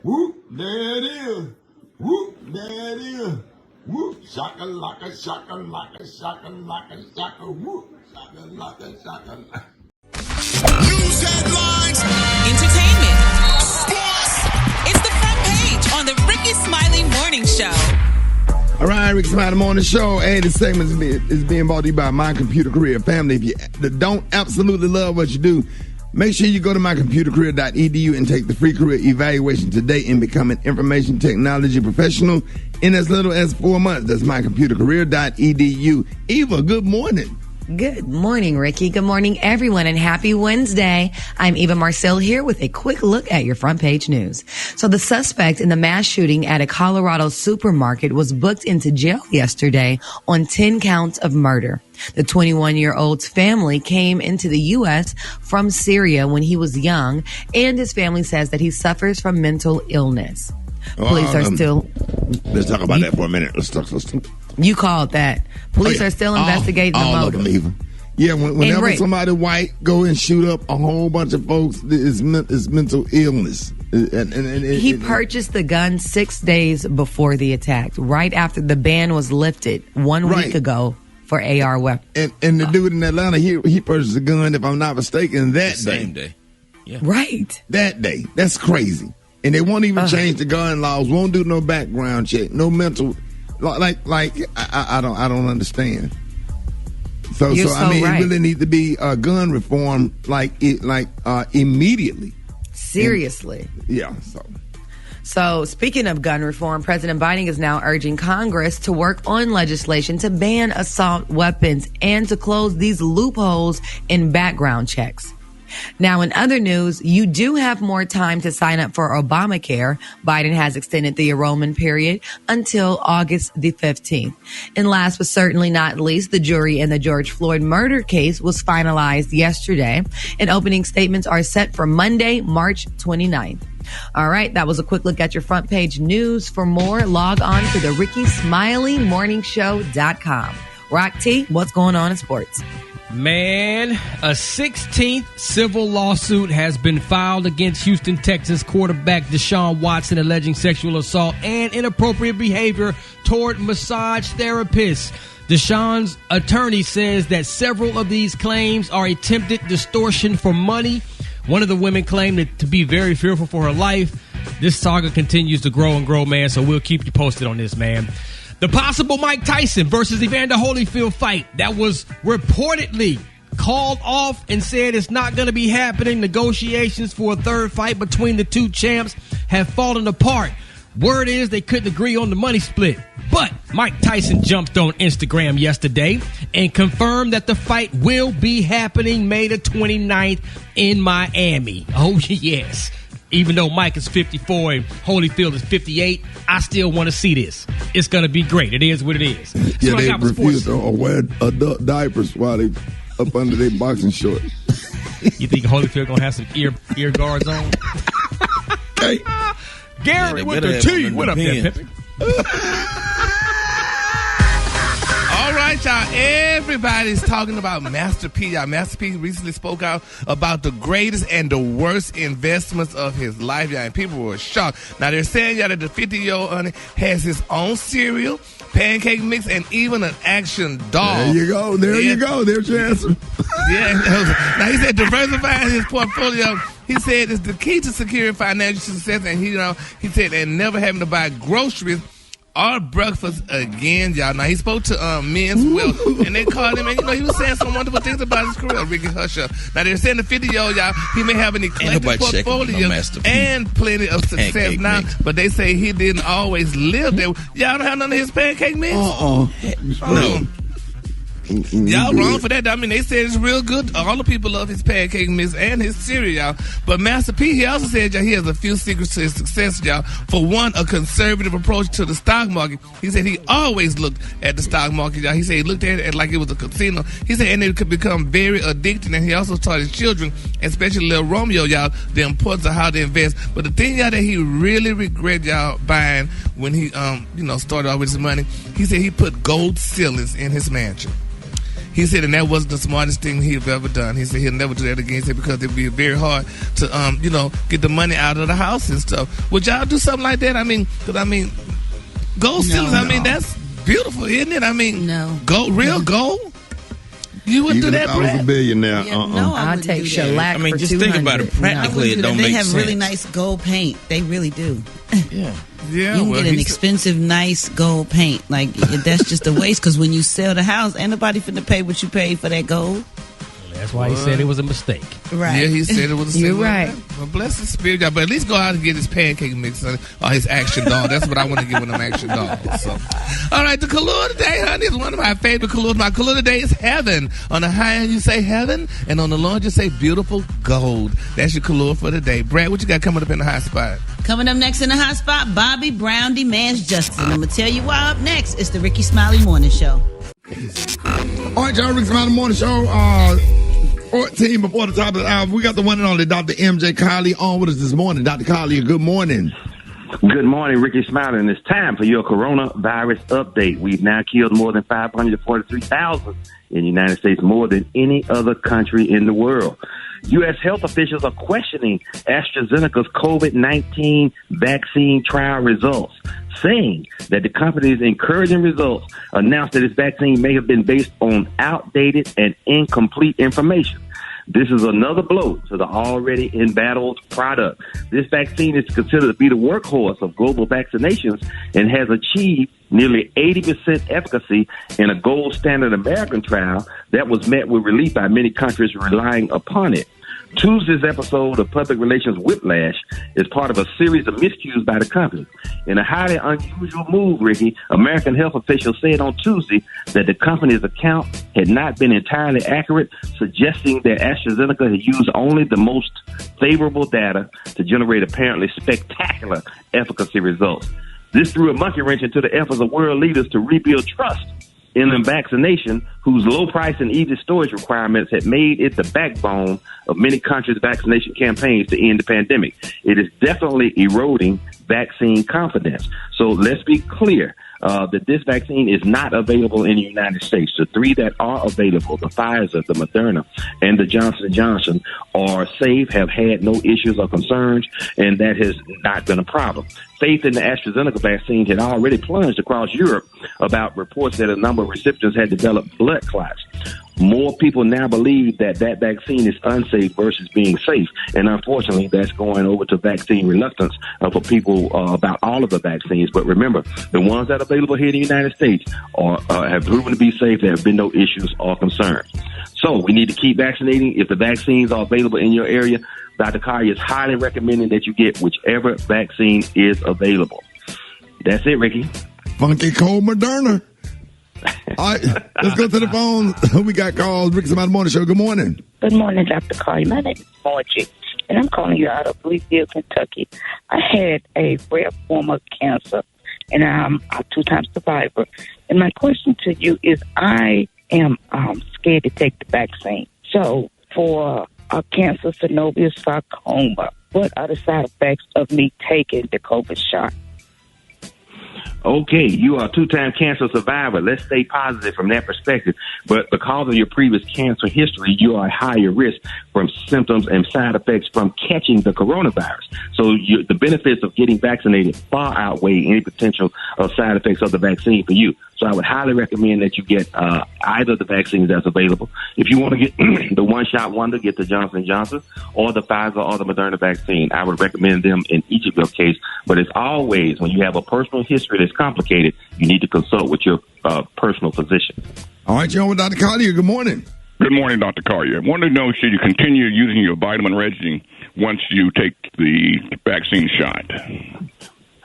Whoop, there it is. Whoop, there it is. Whoop, shaka-laka, shaka-laka, shaka-laka, shaka, whoop, shaka-laka, shaka-laka. News headlines. Entertainment. Sports. It's the front page on the Rickey Smiley Morning Show. All right, Rickey Smiley Morning Show. And this segment is being brought to you by My Computer Career. Family, if you don't absolutely love what you do, make sure you go to mycomputercareer.edu and take the free career evaluation today and become an information technology professional in as little as 4 months. That's mycomputercareer.edu. Eva, good morning. Good morning, Ricky. Good morning, everyone, and happy Wednesday. I'm Eva Marcel here with a quick look at your front page news. So the suspect in the mass shooting at a Colorado supermarket was booked into jail yesterday on 10 counts of murder. The 21-year-old's family came into the U.S. from Syria when he was young, and his family says that he suffers from mental illness. Police are still... Let's talk about that for a minute. Let's talk. You called that. Police are still investigating the motive. All of them, Eva. Yeah, whenever somebody white go and shoot up a whole bunch of folks, it's mental illness. He purchased the gun 6 days before the attack, right after the ban was lifted 1 week ago for AR weapons. And the dude in Atlanta, he purchased a gun, if I'm not mistaken, that same day. Yeah. Right. That day. That's crazy. And they won't even change the gun laws, won't do no background check, no mental... I don't understand. So I mean, right. It really needs to be gun reform, immediately. Seriously. Yeah. So speaking of gun reform, President Biden is now urging Congress to work on legislation to ban assault weapons and to close these loopholes in background checks. Now, in other news, you do have more time to sign up for Obamacare. Biden has extended the enrollment period until August the 15th. And last but certainly not least, the jury in the George Floyd murder case was finalized yesterday, and opening statements are set for Monday, March 29th. All right, that was a quick look at your front page news. For more, log on to the RickeySmileyMorningShow.com. Rock T, what's going on in sports? Man, a 16th civil lawsuit has been filed against Houston, Texas quarterback Deshaun Watson, alleging sexual assault and inappropriate behavior toward massage therapists. Deshaun's attorney says that several of these claims are attempted distortion for money. One of the women claimed to be very fearful for her life. This saga continues to grow and grow, man, so we'll keep you posted on this, man. The possible Mike Tyson versus Evander Holyfield fight that was reportedly called off and said it's not going to be happening. Negotiations for a third fight between the two champs have fallen apart. Word is they couldn't agree on the money split. But Mike Tyson jumped on Instagram yesterday and confirmed that the fight will be happening May the 29th in Miami. Oh, yes. Even though Mike is 54 and Holyfield is 58, I still want to see this. It's going to be great. It is what it is. Yeah, they refuse to wear adult diapers while they up under their boxing shorts. You think Holyfield going to have some ear guards on? Okay. Garrett with the T. What up there, Pepe? All right, y'all. Everybody's talking about Master P. Y'all, Master P recently spoke out about the greatest and the worst investments of his life, y'all, and people were shocked. Now, they're saying, y'all, that the 50-year-old honey has his own cereal, pancake mix, and even an action doll. There you go. You go. There's your answer. Yeah. Now, he said diversifying his portfolio, he said, is the key to securing financial success, and he said, and never having to buy groceries or breakfast again, y'all. Now, he spoke to Men's Wealth, and they called him, and, he was saying some wonderful things about his career, Ricky Husher. Now, they're saying the 50-year-old, y'all, he may have an eclectic portfolio and plenty of success pancake now, mix. But they say he didn't always live there. Y'all don't have none of his pancake mix? No. Y'all wrong for that. I mean, they said it's real good. All the people love his pancake mix and his cereal, y'all. But Master P, he also said, y'all, he has a few secrets to his success, y'all. For one, a conservative approach to the stock market. He said he always looked at the stock market, y'all. He said he looked at it like it was a casino. He said, and it could become very addicting. And he also taught his children, especially little Romeo, y'all, the importance of how to invest. But the thing, y'all, that he really regret, y'all, buying when he, started off with his money, he said he put gold ceilings in his mansion. He said, and that wasn't the smartest thing he've ever done. He said he'll never do that again. He said because it would be very hard to, get the money out of the house and stuff. Would y'all do something like that? Gold ceilings, that's beautiful, isn't it? No. Real gold? You wouldn't do that, I was a billionaire. No, I'll take shellac for just think about it. Practically, it don't make sense. They have really nice gold paint. They really do. Yeah. You can get an expensive, nice gold paint. Like, that's just a waste because when you sell the house, ain't nobody finna pay what you paid for that gold. That's why he said it was a mistake. Right. Yeah, he said it was a mistake. You're right. Well, bless his spirit, y'all. But at least go out and get his pancake mix or his action doll. That's what I want to get with them action dolls. So, all right, the color today, honey, is one of my favorite colors. My color today is heaven. On the high end, you say heaven, and on the low end, you say beautiful gold. That's your color for today. Brad, what you got coming up in the hot spot? Coming up next in the hot spot, Bobby Brown demands justice. And I'm going to tell you why up next. It's the Rickey Smiley Morning Show. All right, y'all, Rickey Smiley Morning Show. 14 before the top of the hour. We got the one and only Dr. MJ Colley on with us this morning. Dr. Colley, good morning. Good morning, Rickey Smiley, and it's time for your coronavirus update. We've now killed more than 543,000 in the United States, more than any other country in the world. U.S. health officials are questioning AstraZeneca's COVID-19 vaccine trial results, saying that the company's encouraging results announced that its vaccine may have been based on outdated and incomplete information. This is another blow to the already embattled product. This vaccine is considered to be the workhorse of global vaccinations and has achieved nearly 80% efficacy in a gold standard American trial that was met with relief by many countries relying upon it. Tuesday's episode of Public Relations Whiplash is part of a series of miscues by the company. In a highly unusual move, Ricky, American health officials said on Tuesday that the company's account had not been entirely accurate, suggesting that AstraZeneca had used only the most favorable data to generate apparently spectacular efficacy results. This threw a monkey wrench into the efforts of world leaders to rebuild trust in a vaccination whose low price and easy storage requirements had made it the backbone of many countries' vaccination campaigns to end the pandemic. It is definitely eroding vaccine confidence. So let's be clear that this vaccine is not available in the United States. The three that are available, the Pfizer, the Moderna, and the Johnson & Johnson, are safe, have had no issues or concerns, and that has not been a problem. Faith in the AstraZeneca vaccine had already plunged across Europe about reports that a number of recipients had developed blood clots. More people now believe that that vaccine is unsafe versus being safe. And unfortunately, that's going over to vaccine reluctance for people about all of the vaccines. But remember, the ones that are available here in the United States have proven to be safe. There have been no issues or concerns. So we need to keep vaccinating. If the vaccines are available in your area, Dr. Colley is highly recommending that you get whichever vaccine is available. That's it, Ricky. Funky cold Moderna. All right, let's go to the phone. We got calls. Rickey Smiley Morning Show. Good morning. Good morning, Dr. Colley. My name is Margie, and I'm calling you out of Louisville, Kentucky. I had a rare form of cancer, and I'm a two-time survivor. And my question to you is, I am scared to take the vaccine. So for cancer, synovial sarcoma, what are the side effects of me taking the COVID shot? Okay, you are a two-time cancer survivor. Let's stay positive from that perspective. But because of your previous cancer history, you are at higher risk from symptoms and side effects from catching the coronavirus. So the benefits of getting vaccinated far outweigh any potential side effects of the vaccine for you. So I would highly recommend that you get either of the vaccines that's available. If you want to get the one-shot wonder, get the Johnson & Johnson or the Pfizer or the Moderna vaccine. I would recommend them in each of your case. But as always, when you have a personal history that's complicated, you need to consult with your personal physician. All right, you're on with Dr. Collier. Good morning. Good morning, Dr. Collier. I wanted to know, should you continue using your vitamin regimen once you take the vaccine shot?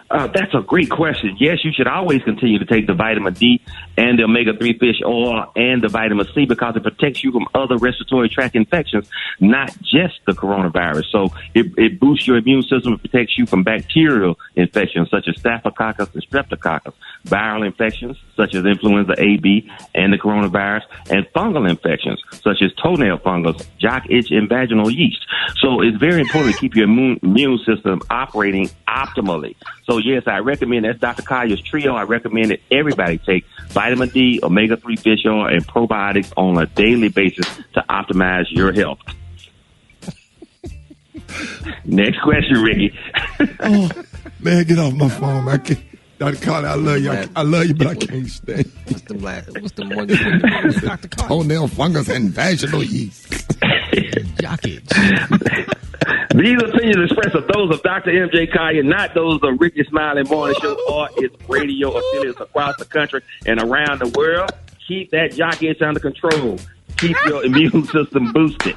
That's a great question. Yes, you should always continue to take the vitamin D and the omega-3 fish oil and the vitamin C because it protects you from other respiratory tract infections, not just the coronavirus. So it boosts your immune system. It protects you from bacterial infections such as staphylococcus and streptococcus, viral infections such as influenza A, B, and the coronavirus, and fungal infections such as toenail fungus, jock itch, and vaginal yeast. So it's very important to keep your immune system operating optimally. So yes, I recommend, that's Dr. Collier's trio. I recommend that everybody take vitamin vitamin D, omega-3 fish oil, and probiotics on a daily basis to optimize your health. Next question, Ricky. Oh, man, get off my phone. I can't. Dr. Carly, I love you. I love you, but I can't stay. What's the one you put Dr. Carly? Toenail fungus and vaginal yeast. Jockey. These opinions expressed are those of Dr. M.J. Collier, not those of Rickey Smiley Morning Show or its radio affiliates across the country and around the world. Keep that jockey itch under control. Keep your immune system boosted.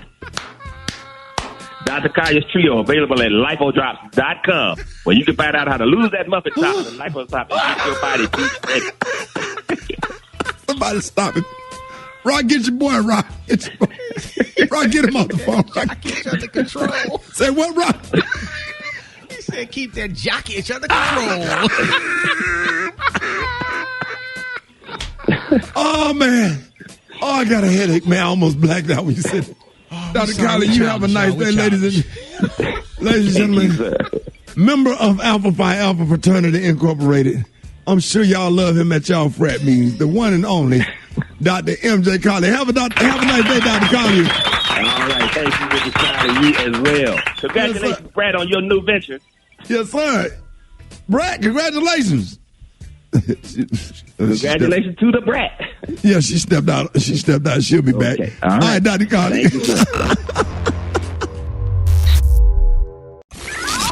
Dr. Collier's Trio available at lipodrops.com, where you can find out how to lose that muffin top and lipo top and keep your body beat ready. Somebody stop it. Rock, get your boy, Rock. Get your boy. Rock, get him off the phone. Rock, Get you under control. say what, Rock? He said keep that jockey itch under control. Oh, man. Oh, I got a headache, man. I almost blacked out when you said it. Dr. Colley, you have a nice day, ladies and gentlemen. Member of Alpha Phi Alpha Fraternity Incorporated. I'm sure y'all love him at y'all frat meetings. The one and only Dr. M.J. Colley. Have a nice day, Dr. Colley. All right, thank you, Ricky Smiley. You as well. Congratulations, Yes, Brad, on your new venture. Yes, sir. Brad, congratulations. Congratulations to the brat. Yeah, she stepped out. She'll be back. Okay. All right, Dr. Colley. Thank you, sir.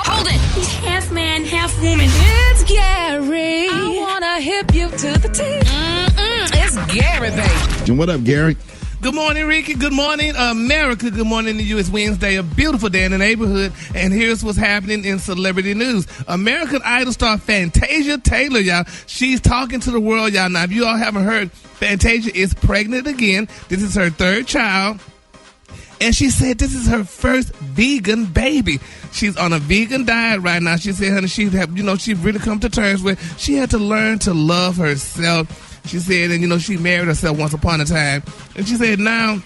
Hold it. He's half man, half woman. It's Gary. I wanna hip you to the T. It's Gary, baby. What up, Gary? Good morning, Ricky. Good morning, America. Good morning to you. It's Wednesday, a beautiful day in the neighborhood. And here's what's happening in celebrity news. American Idol star Fantasia Taylor, y'all. She's talking to the world, y'all. Now, if you all haven't heard, Fantasia is pregnant again. This is her third child. And she said this is her first vegan baby. She's on a vegan diet right now. She said, honey, she really come to terms with she had to learn to love herself. She said, and she married herself once upon a time. And she said now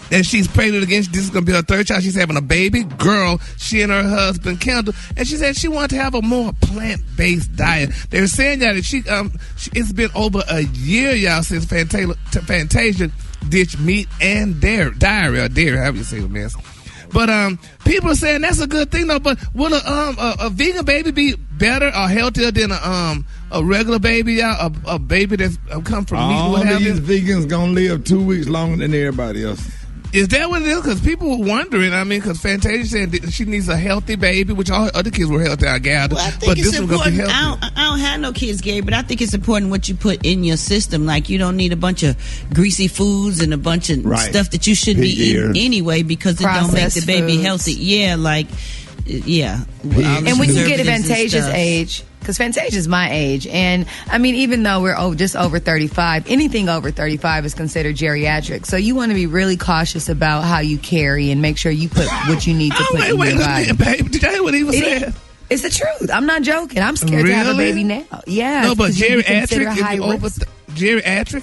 that she's pregnant again, this is going to be her third child. She's having a baby girl, she and her husband, Kendall. And she said she wanted to have a more plant-based diet. They're saying that it's been over a year, y'all, since Fantasia ditched meat and dairy, however you say it, miss. But people are saying that's a good thing, though. But will a vegan baby be better or healthier than a regular baby, y'all? A baby that's come from meat? All these vegans gonna live 2 weeks longer than everybody else. Is that what it is? Because people were wondering. I mean, because Fantasia said that she needs a healthy baby, which all other kids were healthy, I gather. Well, I think it's important. I don't have no kids, Gary, but I think it's important what you put in your system. Like, you don't need a bunch of greasy foods and a bunch of stuff that you shouldn't be eating anyway because it don't make the baby healthy. Yeah, like, yeah. And when you get to Fantasia's age, because Fantasia's my age, and I mean, even though we're just over 35, anything over 35 is considered geriatric. So you want to be really cautious about how you carry and make sure you put what you need to put in your body. Babe, did you hear what he was saying? It's the truth. I'm not joking. I'm scared to have a baby now. Yeah. No, but geriatric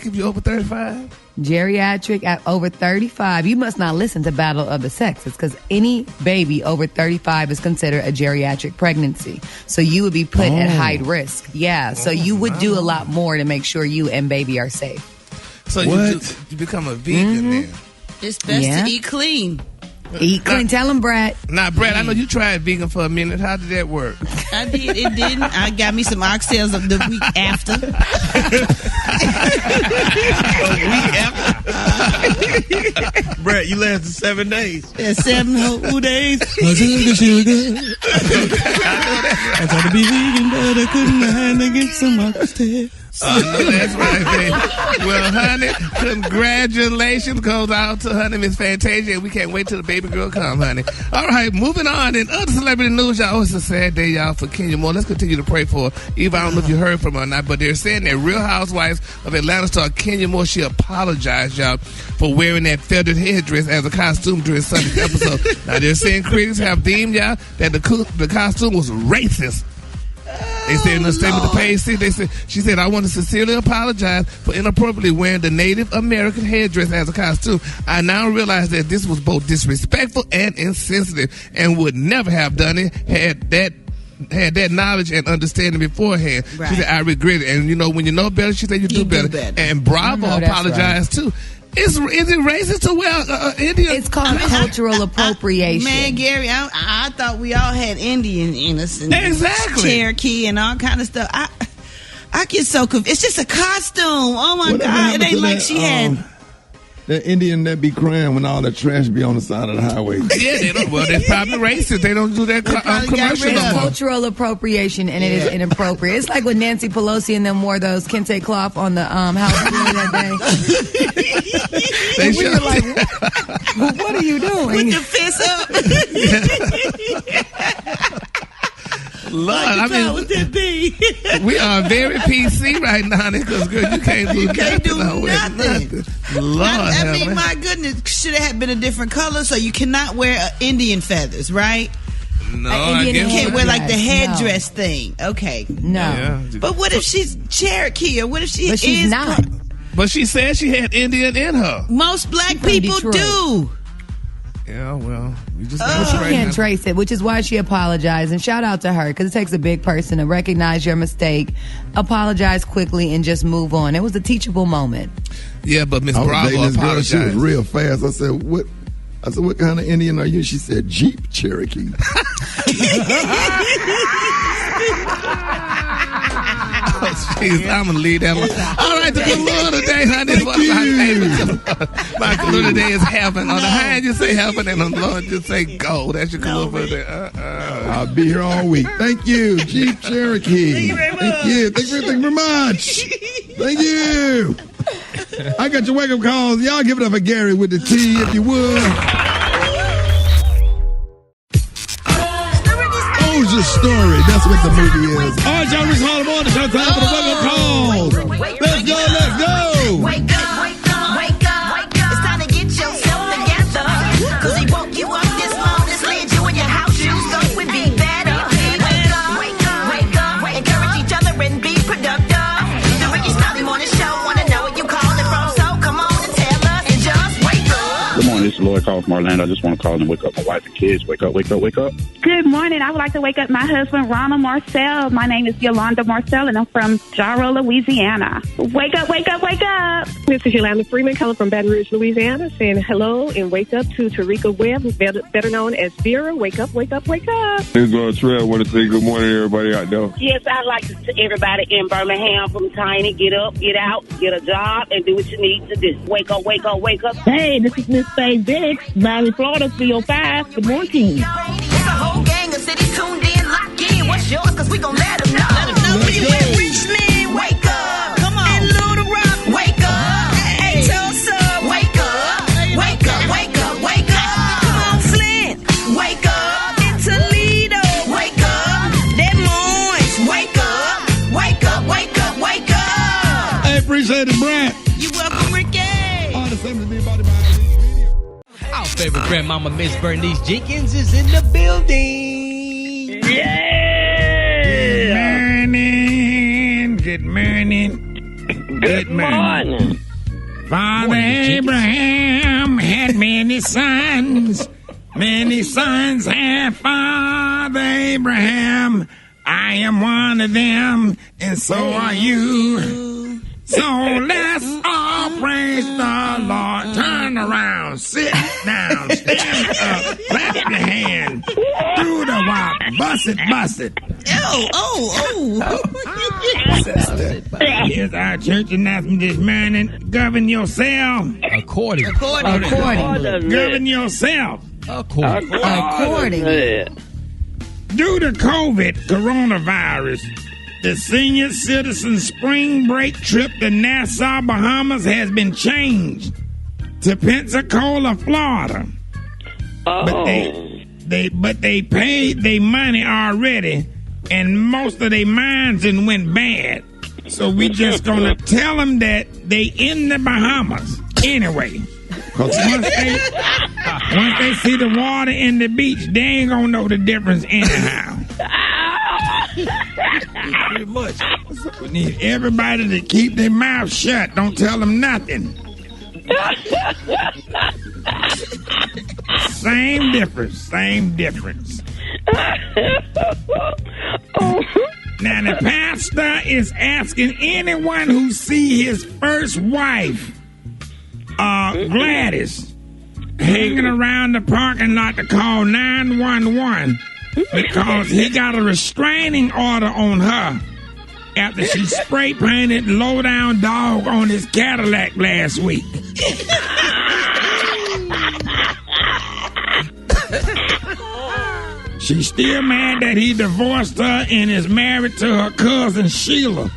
if you're over 35? Geriatric at over 35. You must not listen to Battle of the Sexes because any baby over 35 is considered a geriatric pregnancy. So you would be put at high risk. Yeah. So you would do a lot more to make sure you and baby are safe. So you become a vegan then? It's best to eat clean. Eat clean. Tell him, Brad. Now, Brad, I know you tried vegan for a minute. How did that work? I did. It didn't. I got me some oxtails the week after. Brad, you lasted 7 days. Yeah, 7 whole days. I tried to be vegan, but I couldn't handle get some oxtails. That's right, baby. Well, honey, congratulations goes out to honey, Miss Fantasia, and we can't wait till the baby girl come, honey. All right, moving on. In other celebrity news, y'all, oh, it's a sad day, y'all, for Kenya Moore. Let's continue to pray for her. Eva, I don't know if you heard from her or not, but they're saying that Real Housewives of Atlanta star Kenya Moore, she apologized, y'all, for wearing that feathered headdress as a costume during Sunday's episode. Now, they're saying critics have deemed, y'all, that the costume was racist. They said in a statement to Page Six, she said, I want to sincerely apologize for inappropriately wearing the Native American headdress as a costume. I now realize that this was both disrespectful and insensitive and would never have done it had that had that knowledge and understanding beforehand. Right. She said, I regret it. And you know, when you know better, she said, you do better. And Bravo apologized too. Is it racist to wear Indian? It's called cultural appropriation. Man, Gary, I thought we all had Indian in us. And exactly. Cherokee and all kind of stuff. I get so confused. It's just a costume. Oh, my God. It ain't like she had... The Indian that be crying when all the trash be on the side of the highway. Yeah, they don't. Well, they're probably racist. They don't do that commercial. It's cultural appropriation, and it is inappropriate. It's like when Nancy Pelosi and them wore those kente cloth on the house that day. We were like, what are you doing? With the fist up. Lord, I mean, we are very PC right now because, girl, you can't do nothing. Lord, I mean, my goodness, should it have been a different color? So you cannot wear Indian feathers, right? No, you can't wear like the headdress thing. Okay, no. Yeah. But what if she's Cherokee, or what if she's not? But she said she had Indian in her. Most black people do. Yeah, well, we just she can't trace it, which is why she apologized. And shout out to her, because it takes a big person to recognize your mistake, apologize quickly, and just move on. It was a teachable moment. Yeah, but Miss Bravo apologized. She was real fast. I said, what kind of Indian are you? She said, Jeep Cherokee. I'm going to leave that alone. All right, the Kalua today, honey. My Kalua today is heaven. On the high end, you say heaven, and on the low end, you say go. That's your Kalua for today. I'll be here all week. Thank you, Jeep Cherokee. Thank you. Thank you very much. Thank you. I got your wake-up calls. Y'all give it up for Gary with the T, if you would. Your story. That's what the movie is. All right, y'all, Rickey Smiley morning show. Time for the wake-up calls. Let's go, let's go. Wake up, wake up, wake up, wake up. It's time to get yourself together. Cause he woke you up this morning, slid you in your house shoes, so it would be better. Wake up, wake up, wake up. Encourage each other and be productive. The Rickey Smiley morning show. Wanna know where you calling from, so come on and tell us and just wake up. Good morning, this is Lloyd calling from Orlando. I just want to call and wake up my wife and kids. Wake up, wake up, wake up. Good morning. I would like to wake up my husband, Ronald Marcel. My name is Yolanda Marcel, and I'm from Jaro, Louisiana. Wake up, wake up, wake up. This is Yolanda Freeman calling from Baton Rouge, Louisiana, saying hello and wake up to Tarika Webb, better known as Vera. Wake up, wake up, wake up. This is Trey. I want to say good morning to everybody out there. Yes, I'd like to everybody in Birmingham from Tiny, get up, get out, get a job, and do what you need to do. Wake up, wake up, wake up. Hey, this is Miss Faye Biggs, Miami, Florida, 305. Good morning. It's a whole gang of cities tuned in, locked in. What's yours? Cause we gon' let them know. Let them know where you at. Richmond, wake up. Come on. And Little Rock, wake up. Hey, Tulsa, wake up. Wake up, wake up, wake up. Come on, Flint, wake up. In Toledo, wake up. Des Moines, wake up. Wake up, wake up, wake up. I appreciate it, Brent. You're welcome, Ricky. All the same to me about it. Our favorite grandmama, Miss Bernice Jenkins, is in the building. Yeah! Good morning. Good morning. Father Abraham had many sons. Many sons had Father Abraham. I am one of them, and so are you. So let's all praise the Lord. Turn around, sit down, stand up, clap your hand, do the walk, bust it, bust it. Here's our church announcement this morning. Govern yourself. According. Govern yourself. According. Due to coronavirus, the senior citizen spring break trip to Nassau, Bahamas has been changed to Pensacola, Florida. But they paid their money already, and most of their minds done went bad. So we just gonna tell them that they in the Bahamas anyway. Cause once they see the water in the beach, they ain't gonna know the difference anyhow. Pretty much. We need everybody to keep their mouth shut. Don't tell them nothing. Same difference. Now, the pastor is asking anyone who see his first wife, Gladys, hanging around the parking lot to call 911 because he got a restraining order on her after she spray painted low down dog on his Cadillac last week. She's still mad that he divorced her and is married to her cousin Sheila,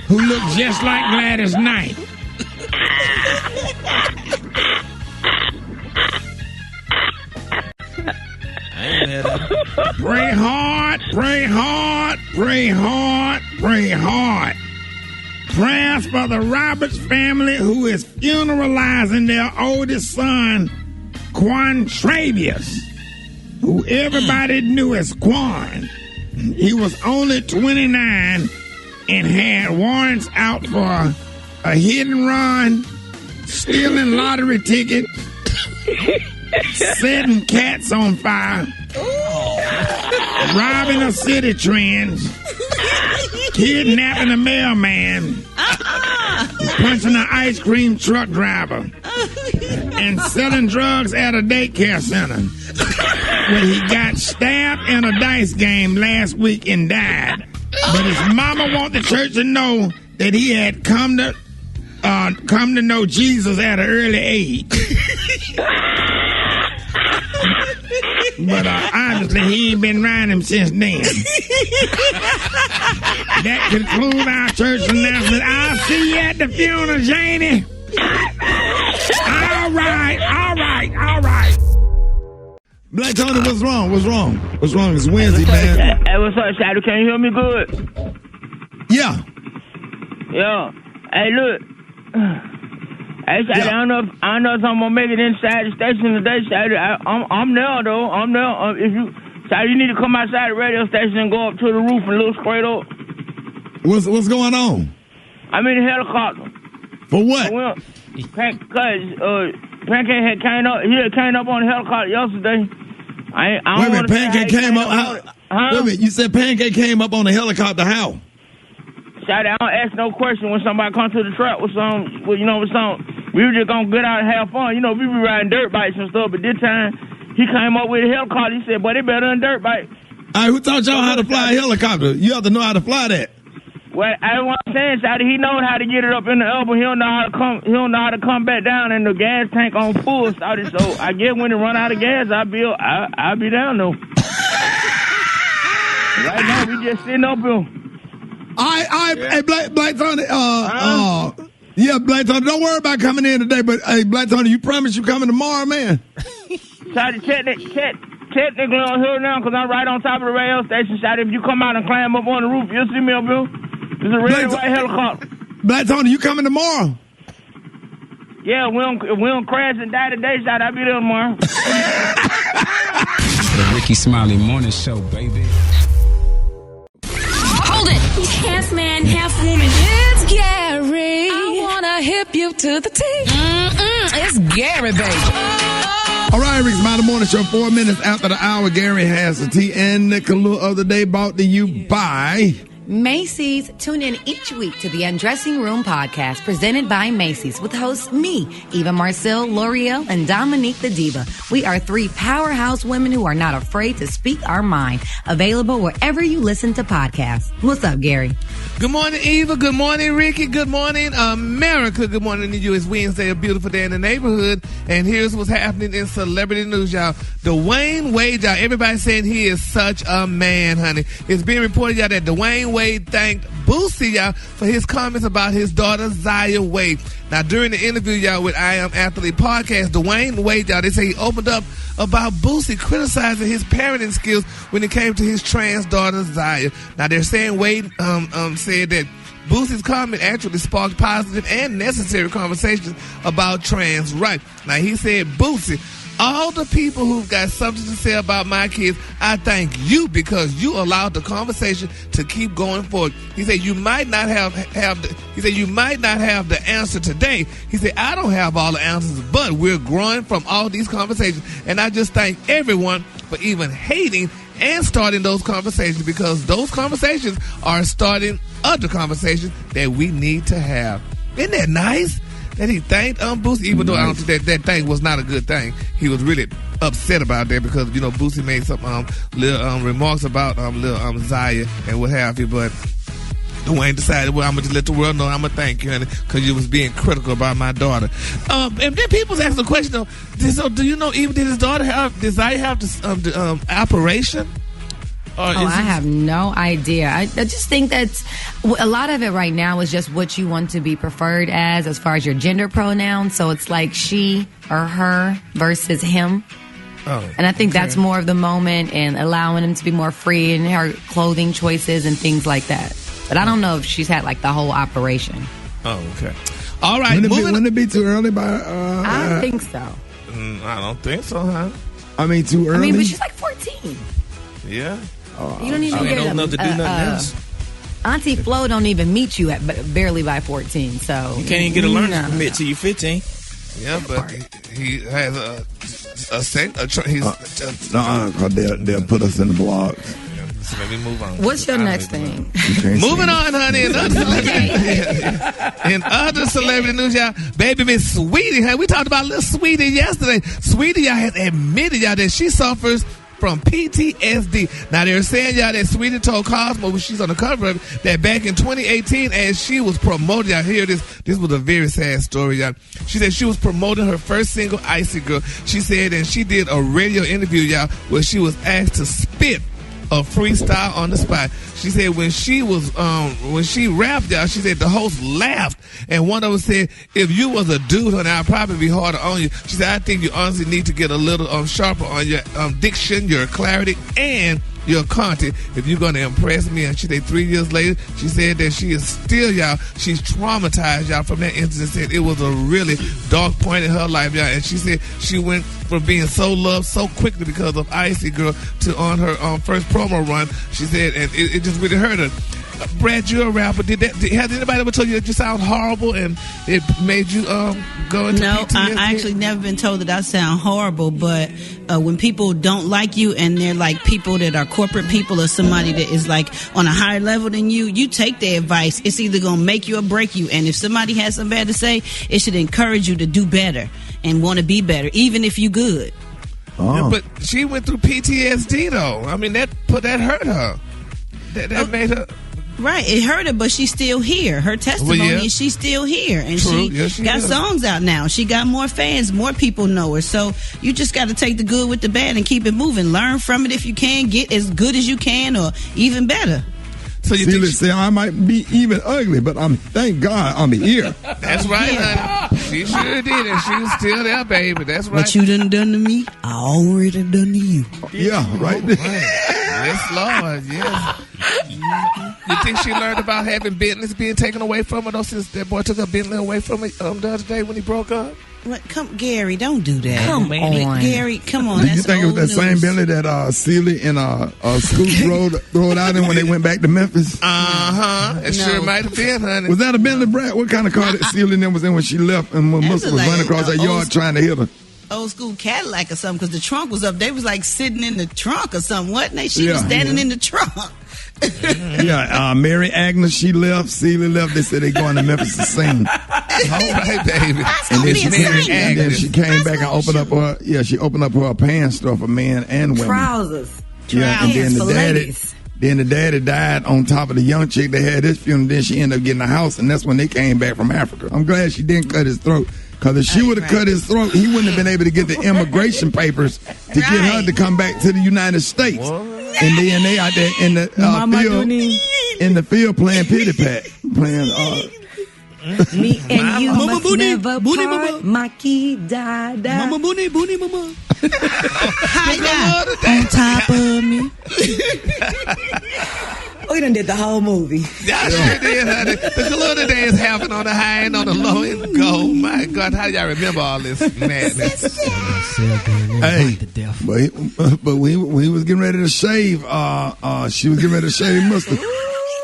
who looks just like Gladys Knight. Pray hard, pray hard, pray hard, pray hard. Prayers for the Roberts family who is funeralizing their oldest son, Quan Travius, who everybody knew as Quan. He was only 29 and had warrants out for a hit and run, stealing lottery tickets, setting cats on fire, robbing a city trends, kidnapping a mailman, punching an ice cream truck driver, and selling drugs at a daycare center where he got stabbed in a dice game last week and died. But his mama want the church to know that he had come to know Jesus at an early age. But obviously he ain't been around him since then. That concludes our church announcement. I'll see you at the funeral, Janie. All right. Black Tony, what's wrong? What's wrong? It's Wednesday, man. Hey, what's up, Shadow? Can you hear me good? Yeah. Hey, look. Hey, Shadow, I don't know if I'm gonna make it inside the station today, Shadow. I'm there though. I'm there. If you, Shadow, you need to come outside the radio station and go up to the roof and look straight up. What's going on? I'm in a helicopter. For what? Pancake had came up on the helicopter yesterday. I don't Wait a minute, Pancake came up. Wait a minute, you said Pancake came up on the helicopter. How? Shadow, I don't ask no question when somebody comes to the track with some. We were just gonna get out and have fun. We be riding dirt bikes and stuff. But this time, he came up with a helicopter. He said, "Boy, they better than dirt bike." All right, who taught y'all how to fly a helicopter? You have to know how to fly that. Well, I was saying, Shadow, he knows how to get it up in the air, but he don't know how to come. He don't know how to come back down in the gas tank on full, Shadow. So I guess when it run out of gas, I'll be down though. Right now, we just sitting up here. Hey, Black Tony, yeah, Black Tony, don't worry about coming in today, but hey, Black Tony, you promise you coming tomorrow, man? Shadow, technically on here now, because I'm right on top of the radio station, Shadow. If you come out and climb up on the roof, you'll see me up here. There's a red and white helicopter. Black Tony, you coming tomorrow? Yeah, if we don't crash and die today, Shadow, I'll be there tomorrow. The Rickey Smiley Morning Show, baby. Hold it! Half man, half woman. It's Gary. I wanna hip you to the T. It's Gary, baby. All right, Rickey Smiley Morning Show, 4 minutes after the hour. Gary has the tea and the clue of the day brought to you by Macy's. Tune in each week to the Undressing Room podcast presented by Macy's with hosts me, Eva Marcel, L'Oreal, and Dominique the Diva. We are 3 powerhouse women who are not afraid to speak our mind. Available wherever you listen to podcasts. What's up, Gary? Good morning, Eva. Good morning, Ricky. Good morning, America. Good morning to you. It's Wednesday, a beautiful day in the neighborhood. And here's what's happening in celebrity news, y'all. Dwyane Wade, y'all. Everybody's saying he is such a man, honey. It's being reported, y'all, that Dwyane Wade thanked Boosie, y'all, for his comments about his daughter, Zaya Wade. Now, during the interview, y'all, with I Am Athlete podcast, Dwyane Wade, y'all, they say he opened up about Boosie criticizing his parenting skills when it came to his trans daughter, Zaya. Now, they're saying Wade said that Boosie's comment actually sparked positive and necessary conversations about trans rights. Now, he said, Boosie, all the people who've got something to say about my kids, I thank you because you allowed the conversation to keep going forward. He said you might not have the answer today. He said I don't have all the answers, but we're growing from all these conversations, and I just thank everyone for even hating and starting those conversations, because those conversations are starting other conversations that we need to have. Isn't that nice? That he thanked Boosie, even though I don't think that thing was not a good thing. He was really upset about that because, Boosie made some little remarks about little Zaya and what have you, but Dwyane decided, well, I'm going to let the world know I'm going to thank you, honey, because you was being critical about my daughter. And then people was asking the question, though, so do you know, even did his daughter did Zaya have the operation? I have no idea. I just think that a lot of it right now is just what you want to be preferred as far as your gender pronouns. So it's like she or her versus him. And I think that's more of the moment and allowing him to be more free in her clothing choices and things like that. But I don't know if she's had like the whole operation. Oh, okay. All right. Wouldn't it be too early I don't think so. I don't think so, huh? I mean, too early? but she's like 14. Yeah. You don't even get old enough to do nothing else. Auntie Flo don't even meet you at barely by 14, so you can't even get a learner's permit till you're 15. Yeah, but he has they'll put us in the blogs. So let me move on. What's your next thing? Moving on, honey. In other celebrity news, y'all, baby Miss Sweetie, we talked about little Sweetie yesterday. Sweetie, y'all, has admitted, y'all, that she suffers from PTSD. Now, they're saying, y'all, that Sweetie told Cosmo when she's on the cover of it, that back in 2018, as she was promoting, y'all hear this was a very sad story, y'all. She said she was promoting her first single, Icy Girl. She said, and she did a radio interview, y'all, where she was asked to spit a freestyle on the spot. She said when she rapped, y'all, she said the host laughed, and one of them said, if you was a dude, honey, I'd probably be harder on you. She said, I think you honestly need to get a little sharper on your diction, your clarity, and your content if you're going to impress me. And she said 3 years later, she said that she is still, y'all, she's traumatized, y'all, from that incident. Said it was a really dark point in her life, y'all. And she said she went from being so loved so quickly because of Icy Girl to on her first promo run. She said, and it just really hurt her. Brad, you're a rapper. Has anybody ever told you that you sound horrible and it made you go into No, PTSD? I actually never been told that I sound horrible, but when people don't like you and they're like people that are corporate people or somebody that is like on a higher level than you take their advice. It's either going to make you or break you. And if somebody has something bad to say, it should encourage you to do better and want to be better, even if you good. Yeah, but she went through PTSD, though. I mean, that hurt her. That made her... Right, it hurt her, but she's still here. Her testimony is she's still here, and she got songs out now. She got more fans, more people know her. So you just got to take the good with the bad and keep it moving. Learn from it if you can. Get as good as you can, or even better. So you say I might be even ugly, but thank God I'm here. That's right, honey. She sure did, and she's still there, baby. That's right. What you done to me, I already done to you. Yeah, right. Yes, Lord. Yes. You think she learned about having Bentleys being taken away from her, though, since that boy took her Bentley away from her the other day when he broke up? What? Gary, don't do that. Come on. Gary, come on. Do you think it was that same Bentley that Seeley and Scoop rode out in when they went back to Memphis? It sure might have been, honey. Was that a Bentley, Brad? What kind of car that Seeley and them was in when she left and when Musa was running across that yard trying to hit her? Old school Cadillac or something, because the trunk was up. They was like sitting in the trunk or something, wasn't they? She was standing in the trunk. Mary Agnes, she left. Seeley left. They said they going to Memphis to sing. All right, baby. And then she came back and opened up her. Yeah, she opened up her pants store for men and women. Trousers. Yeah, and then the daddy. Then the daddy died on top of the young chick. They had this funeral. Then she ended up getting a house, and that's when they came back from Africa. I'm glad she didn't cut his throat. Because if she would have cut his throat, he wouldn't have been able to get the immigration papers to get her to come back to the United States. And then they out there in the field playing pity pat, playing. Me and you must never part. Maki da da. Mama booty, booty, mama. Hi, on top of me. We done did the whole movie. Y'all sure did, honey. The Kaluna Day is happening on the high end, on the low end. Go, my God, how y'all remember all this madness? Hey, but we was getting ready to shave. She was getting ready to shave Mustard.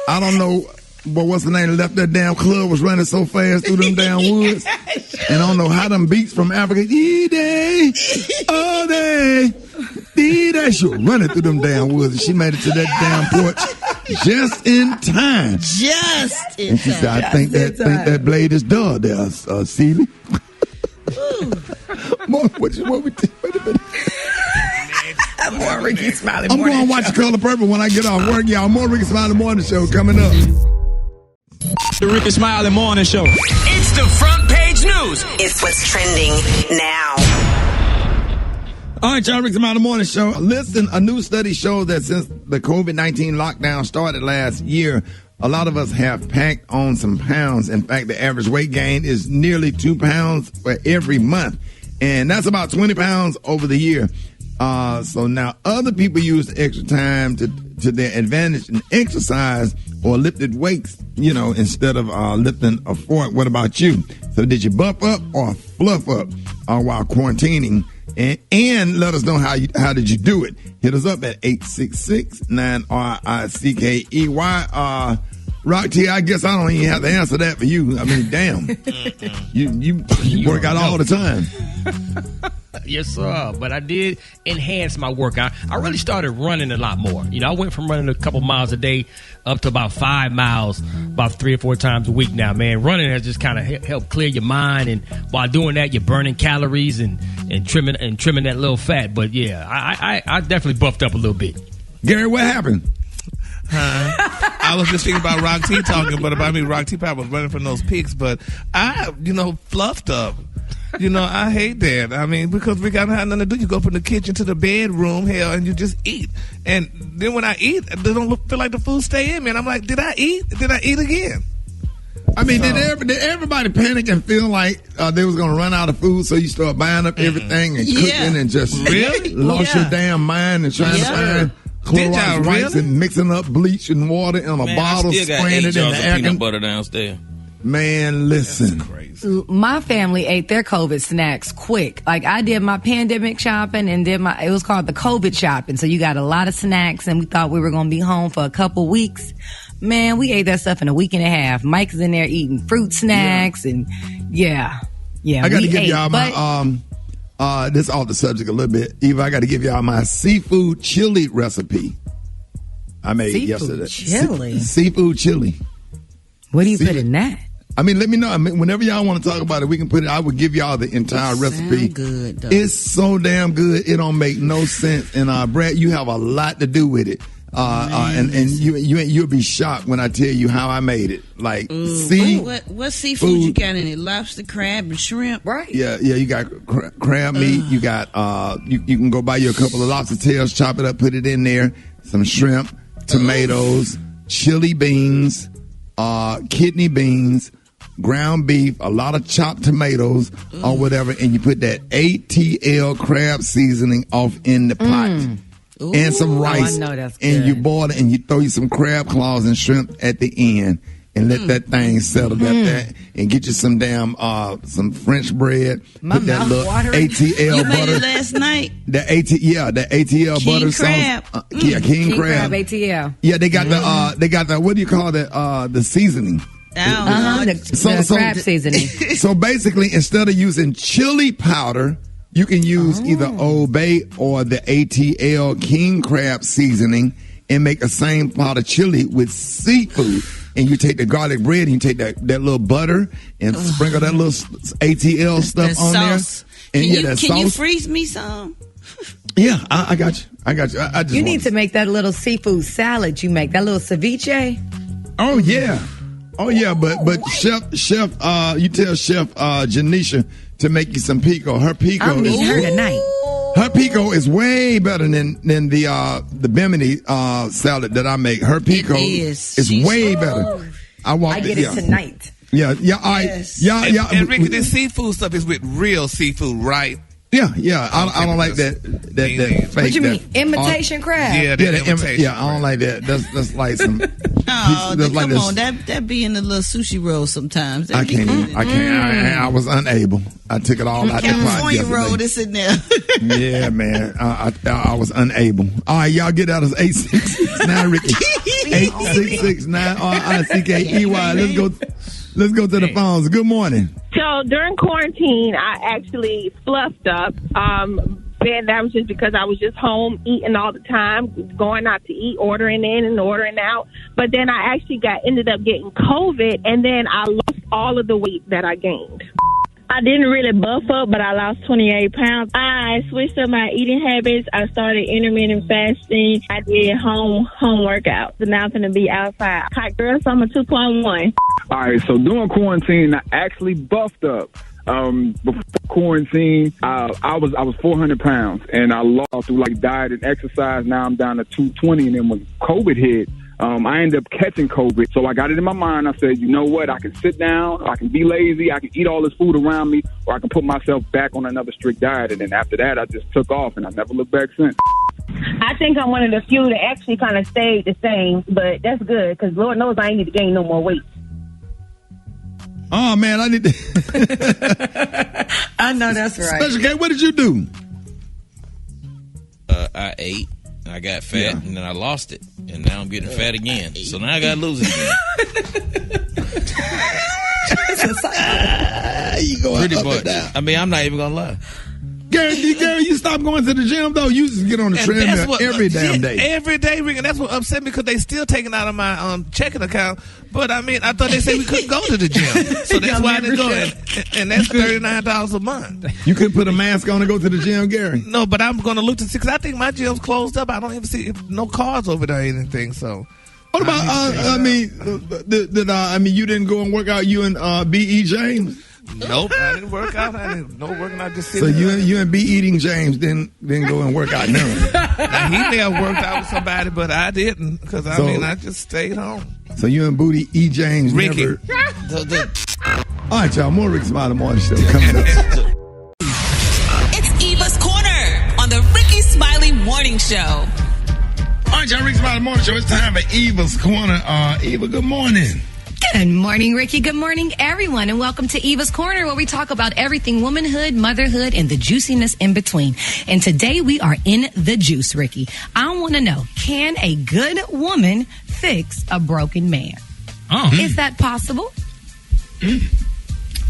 I don't know, but what's the name? Left that damn club was running so fast through them damn woods, and I don't know how them beats from Africa. All day. See that she was running through them damn woods, and she made it to that damn porch just in time. Just in And she time. said, "I think that blade is dull there, Seeley." Wait a minute. More Rickey Smiley I'm morning going to watch show. Color Purple when I get off work, y'all. More Rickey Smiley Morning Show coming up. The Rickey Smiley Morning Show. It's the front page news. It's what's trending now. All right, y'all, Rickey Smiley Morning Show. Listen, a new study shows that since the COVID-19 lockdown started last year, a lot of us have packed on some pounds. In fact, the average weight gain is nearly 2 pounds for every month. And that's about 20 pounds over the year. So now other people use the extra time to their advantage and exercise or lifted weights, instead of lifting a fort. What about you? So did you buff up or fluff up while quarantining? And let us know how did you do it. Hit us up at 866-9RICKEY. Rock T, I guess I don't even have to answer that for you. I mean, damn. you work out all the time. Yes, sir. But I did enhance my workout. I really started running a lot more. I went from running a couple miles a day up to about 5 miles about 3 or 4 times a week now, man. Running has just kind of helped clear your mind. And while doing that, you're burning calories and trimming that little fat. But, yeah, I definitely buffed up a little bit. Gary, what happened? I was just thinking about Rock T talking, but about me, Rock T probably was running from those pics, but I, fluffed up. I hate that. I mean, because we got nothing to do. You go from the kitchen to the bedroom, and you just eat. And then when I eat, they don't feel like the food stay in me. And I'm like, did I eat? Did I eat again? I mean, did everybody panic and feel like they was going to run out of food, so you start buying up everything and cooking and just lost your damn mind and trying to find Clorox wipes and mixing up bleach and water in a bottle, spraying it in the air. Peanut butter downstairs. Man, listen. My family ate their COVID snacks quick. Like, I did my pandemic shopping and it was called the COVID shopping. So you got a lot of snacks, and we thought we were going to be home for a couple weeks. Man, we ate that stuff in a week and a half. Mike's in there eating fruit snacks and yeah. I got to give y'all my this is off the subject a little bit. Eva, I got to give y'all my seafood chili recipe I made yesterday. Seafood chili. What do you put in that? I mean, let me know. I mean, whenever y'all want to talk about it, we can put it. I would give y'all the entire recipe. Good, though. It's so damn good. It don't make no sense. And Brad, you have a lot to do with it. And you'll be shocked when I tell you how I made it. Like, what seafood you got in it? Lobster, crab, and shrimp, right? Yeah. You got crab meat. You got you can go buy you a couple of lobster tails, chop it up, put it in there. Some shrimp, tomatoes, chili beans, kidney beans, ground beef, a lot of chopped tomatoes or whatever, and you put that ATL crab seasoning off in the pot. And some rice, and you boil it, and you throw you some crab claws and shrimp at the end, and let that thing settle that, and get you some damn some French bread. Put that little ATL butter. Made it last night. The ATL King butter crab. sauce. King crab. ATL. Yeah, they got the what do you call that? The seasoning. The crab seasoning. So basically, instead of using chili powder, you can use either Old Bay or the ATL king crab seasoning and make the same pot of chili with seafood. And you take the garlic bread and you take that little butter and sprinkle that little ATL stuff on sauce. There. And Can you freeze me some? Yeah, I got you. I just you need to make that little seafood salad you make, that little ceviche. Oh yeah, but chef, you tell Chef Janisha to make you some pico. Her pico I'm meeting her tonight. Her pico is way better than the Bimini salad that I make. Her pico is way better. I get it tonight. Yeah. All right. Yeah. And Ricky, this seafood stuff is with real seafood, right? Yeah. I don't like that fake. What you mean? Imitation crab? Yeah, imitation. I don't like that. That's like some. Come on, that be in the little sushi roll sometimes. I can't. I was unable. I took it all out the pot California yesterday. roll this in there. Yeah, man. I was unable. All right, y'all get out of 866-9 Ricky. 866-9RICKEY. Let's go to the phones. Good morning. So during quarantine, I actually fluffed up. then that was just because I was just home eating all the time, going out to eat, ordering in and ordering out. But then I actually ended up getting COVID, and then I lost all of the weight that I gained. I didn't really buff up, but I lost 28 pounds. I switched up my eating habits. I started intermittent fasting. I did home workouts. So now I'm going to be outside. Hi, girl, so I'm a 2.1. All right, so during quarantine, I actually buffed up. Before quarantine, I was 400 pounds, and I lost through like diet and exercise. Now I'm down to 220, and then when COVID hit, I ended up catching COVID. So I got it in my mind. I said, you know what? I can sit down, I can be lazy, I can eat all this food around me, or I can put myself back on another strict diet. And then after that, I just took off, and I never looked back since. I think I'm one of the few that actually kind of stayed the same, but that's good because Lord knows I ain't need to gain no more weight. Oh, man, I need to. I know that's right. Special K, what did you do? I ate. I got fat, and then I lost it, and now I'm getting fat again. So now I got to lose it again. You going pretty up much. and down. I mean, I'm not even gonna lie. Gary, you stop going to the gym though. You just get on the treadmill every damn day. Every day, Rick, and that's what upset me because they still taking out of my checking account. But I mean, I thought they said we couldn't go to the gym, so that's why I didn't go. And that's $39 a month. You couldn't put a mask on and go to the gym, Gary? No, but I'm going to look to see because I think my gym's closed up. I don't even see no cars over there or anything. So. What about? I mean, you didn't go and work out. You and B.E. James. Nope, I didn't work out. I didn't working out. Just so you and B. Eating James didn't go and work out. No. Now, he may have worked out with somebody, but I didn't because I just stayed home. So you and Booty E. James Ricky. never. All right, y'all. More Rickey Smiley Morning Show coming up. It's Eva's Corner on the Rickey Smiley Morning Show. All right, y'all. Rickey Smiley Morning Show. It's time for Eva's Corner. Eva, good morning. Good morning, Ricky. Good morning, everyone, and welcome to Eva's Corner, where we talk about everything womanhood, motherhood, and the juiciness in between. And today we are in the juice, Ricky. I want to know, can a good woman fix a broken man? Oh. Is that possible?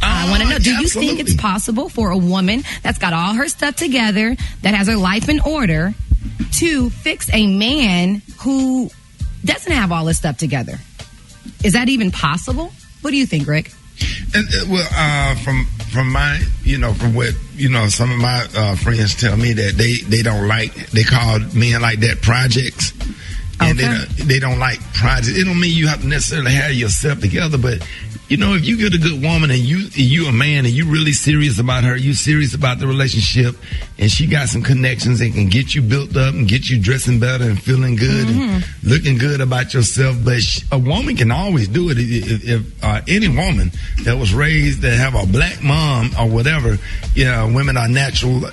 I want to know, do you think it's possible for a woman that's got all her stuff together, that has her life in order, to fix a man who doesn't have all his stuff together? Is that even possible? What do you think, Rick? From my, from what, some of my friends tell me that they don't like, they call men like that projects. And they don't like projects. It don't mean you have to necessarily have yourself together, but if you get a good woman and you a man and you really serious about her, you serious about the relationship, and she got some connections and can get you built up and get you dressing better and feeling good and looking good about yourself. But a woman can always do it. If any woman that was raised to have a black mom or whatever, women are naturally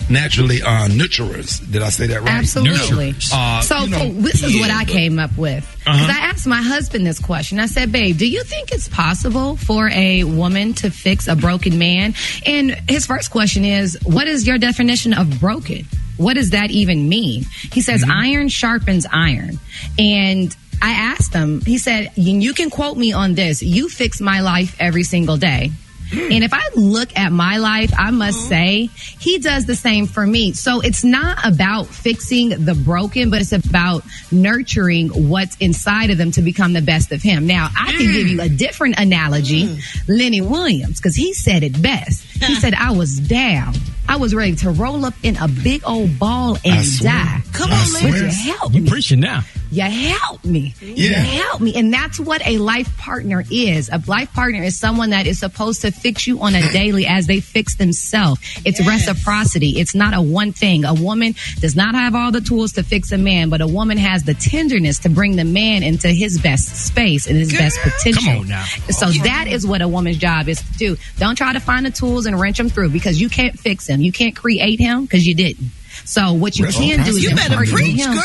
nurturers. Did I say that right? Absolutely. This is what I came up with. Because I asked my husband this question. I said, babe, do you think it's possible for a woman to fix a broken man? And his first question is, what is your definition of broken? What does that even mean? He says, iron sharpens iron. And I asked him, he said, you can quote me on this. You fix my life every single day. And if I look at my life, I must say he does the same for me. So it's not about fixing the broken, but it's about nurturing what's inside of them to become the best of him. Now, I can give you a different analogy. Lenny Williams, because he said it best. He said, I was down. I was ready to roll up in a big old ball and die. Come on, Would you help me? You preaching now. You help me. You help me. And that's what a life partner is. A life partner is someone that is supposed to fix you on a daily as they fix themselves. It's reciprocity. It's not a one thing. A woman does not have all the tools to fix a man, but a woman has the tenderness to bring the man into his best space and his best potential. Come on now. So that is what a woman's job is to do. Don't try to find the tools and wrench them through, because you can't fix him. You can't create him because you didn't. So what you can do is impart in him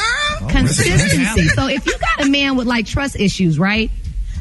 consistency. So if you got a man with like trust issues, right?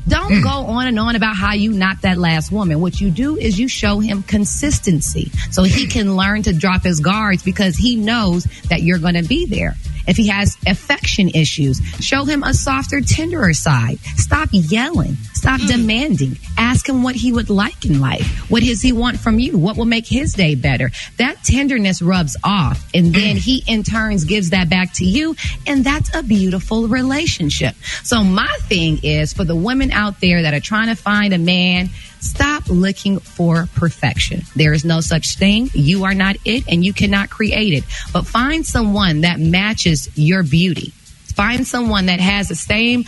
Don't go on and on about how you knocked that last woman. What you do is you show him consistency so he can learn to drop his guards, because he knows that you're going to be there. If he has affection issues, show him a softer, tenderer side. Stop yelling. Stop demanding. Ask him what he would like in life. What does he want from you? What will make his day better? That tenderness rubs off, and then he in turns gives that back to you, and that's a beautiful relationship. So my thing is, for the women out there that are trying to find a man, stop looking for perfection. There is no such thing. You are not it, and you cannot create it. But find someone that matches your beauty. Find someone that has the same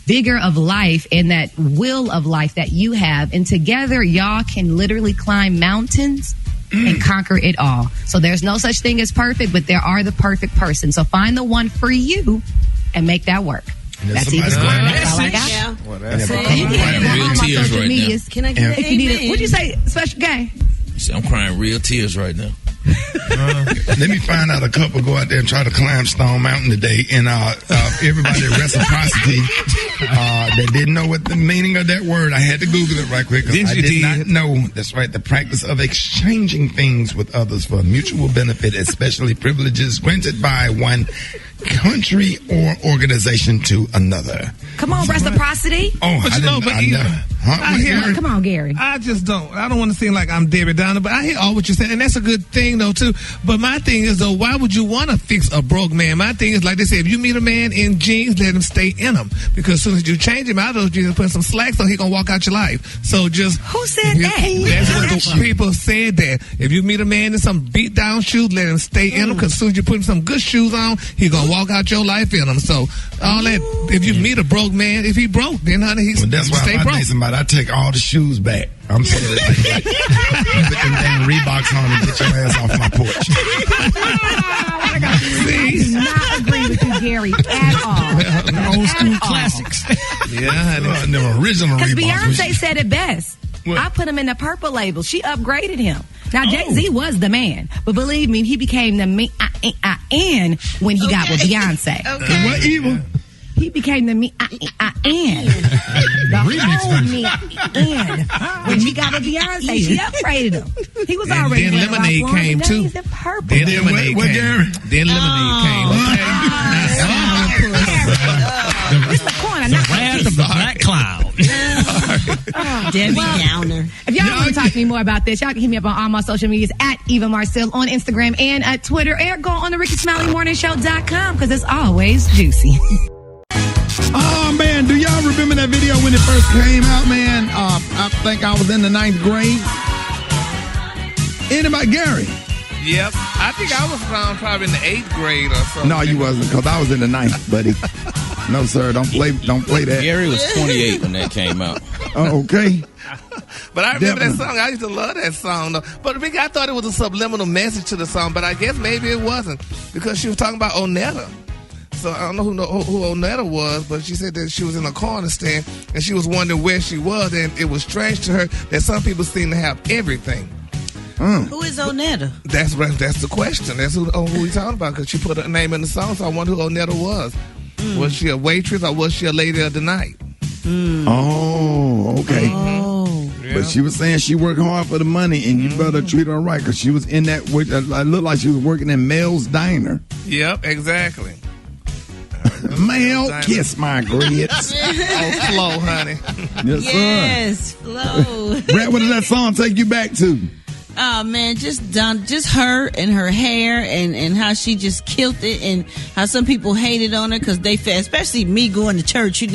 vigor of life and that will of life that you have. And together, y'all can literally climb mountains and conquer it all. So there's no such thing as perfect, but there are the perfect person. So find the one for you and make that work. That's Eva's Corner. That's all I got. Yeah. Well, that's real tears right now. Can I get it? What'd you say, Special Guy? I'm crying real tears right now. Let me find out a couple go out there and try to climb Stone Mountain today, and everybody reciprocity that didn't know what the meaning of that word. I had to Google it right quick. I did not know. That's right. The practice of exchanging things with others for mutual benefit, especially privileges granted by one country or organization to another. Come on, reciprocity. Oh, but I hear. Come on, Gary. I just don't. I don't want to seem like I'm Debbie Downer, but I hear all what you're saying, and that's a good thing though too. But my thing is though, why would you want to fix a broke man? My thing is like they say, if you meet a man in jeans, let him stay in them, because as soon as you change him out of those jeans and put some slacks on, he gonna walk out your life. So just who said that? That's what the people said. That if you meet a man in some beat down shoes, let him stay in them, because as soon as you put him some good shoes on, he gonna walk out your life in them. So all that, if you meet a broke man, if he broke, then honey, he's that's why if I date somebody, I take all the shoes back. I'm saying like put them damn Reeboks on and get your ass off my porch. I do not agree with you, Gary, at all. Old school classics. Yeah, the original Because Reeboks. Beyonce said it best. What? I put him in the purple label. She upgraded him. Now, Jay-Z was the man, but believe me, he became the man when he got with Beyonce. Okay. What evil? He became the me the whole me when he got with Beyonce. She upgraded him. He was already. And then Lemonade came too. He's in purple. Then Lemonade came. Then Lemonade came. This is the corner, not the wrath of the black cloud. Debbie Downer. If y'all want to talk to me more about this, y'all can hit me up on all my social medias at Eva Marcel on Instagram and at Twitter, or go on the RickySmileyMorningShow.com, because it's always juicy. Oh man, do y'all remember that video when it first came out, man? I think I was in the 9th grade. Anybody, Gary? Yep, I think I was around probably in the 8th grade or something. No, you wasn't, because I was in the 9th, buddy. No, sir, don't play that. Gary was 28 when that came out. Oh, okay. But I remember that song. I used to love that song, though. But Rick, I thought it was a subliminal message to the song, but I guess maybe it wasn't, because she was talking about Onetta. So I don't know who Onetta was, but she said that she was in a corner stand and she was wondering where she was, and it was strange to her that some people seem to have everything. Who is Onetta? That's the question. That's who we talking about, because she put her name in the song, so I wonder who Onetta was. Was she a waitress or was she a lady of the night? Oh, okay. Oh. Yeah. But she was saying she worked hard for the money, and you better treat her right, because she was in that. I looked like she was working in Mel's Diner. Yep, exactly. Mel, kiss my grits. Oh, Flo, honey. Yes, sir. Flo. Brad, what does that song take you back to? Oh man, just her and her hair and how she just killed it, and how some people hated on her because they felt, especially me going to church, she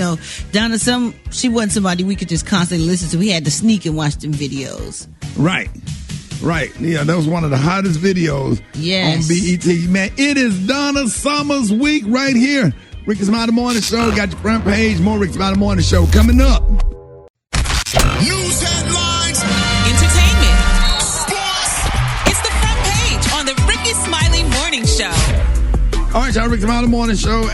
wasn't somebody we could just constantly listen to. We had to sneak and watch them videos. Right. Yeah, that was one of the hottest videos on BET. Man, it is Donna Summer's week right here. Rickey Smiley Morning Show. Got your front page. More Rickey Smiley Morning Show coming up. News headlines. Entertainment. Sports. It's the front page on the Rickey Smiley Morning Show. All right, y'all, Rickey Smiley Morning Show.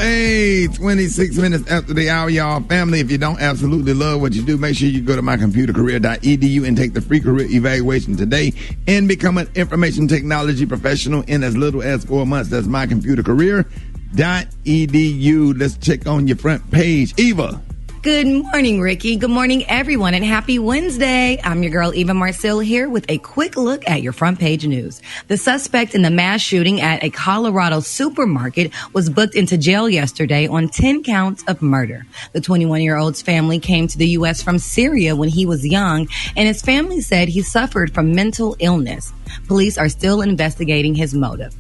26 minutes after the hour, y'all. Family, if you don't absolutely love what you do, make sure you go to mycomputercareer.edu and take the free career evaluation today and become an information technology professional in as little as 4 months. That's mycomputercareer.edu. Let's check on your front page. Eva. Good morning, Ricky. Good morning, everyone, and happy Wednesday. I'm your girl, Eva Marcel, here with a quick look at your front page news. The suspect in the mass shooting at a Colorado supermarket was booked into jail yesterday on 10 counts of murder. The 21-year-old's family came to the U.S. from Syria when he was young, and his family said he suffered from mental illness. Police are still investigating his motive.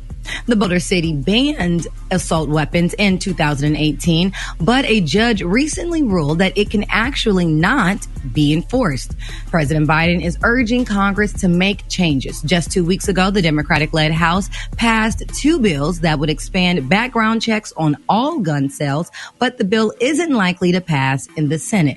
The Boulder City banned assault weapons in 2018, but a judge recently ruled that it can actually not be enforced. President Biden is urging Congress to make changes. Just 2 weeks ago, the Democratic-led House passed 2 bills that would expand background checks on all gun sales, but the bill isn't likely to pass in the Senate.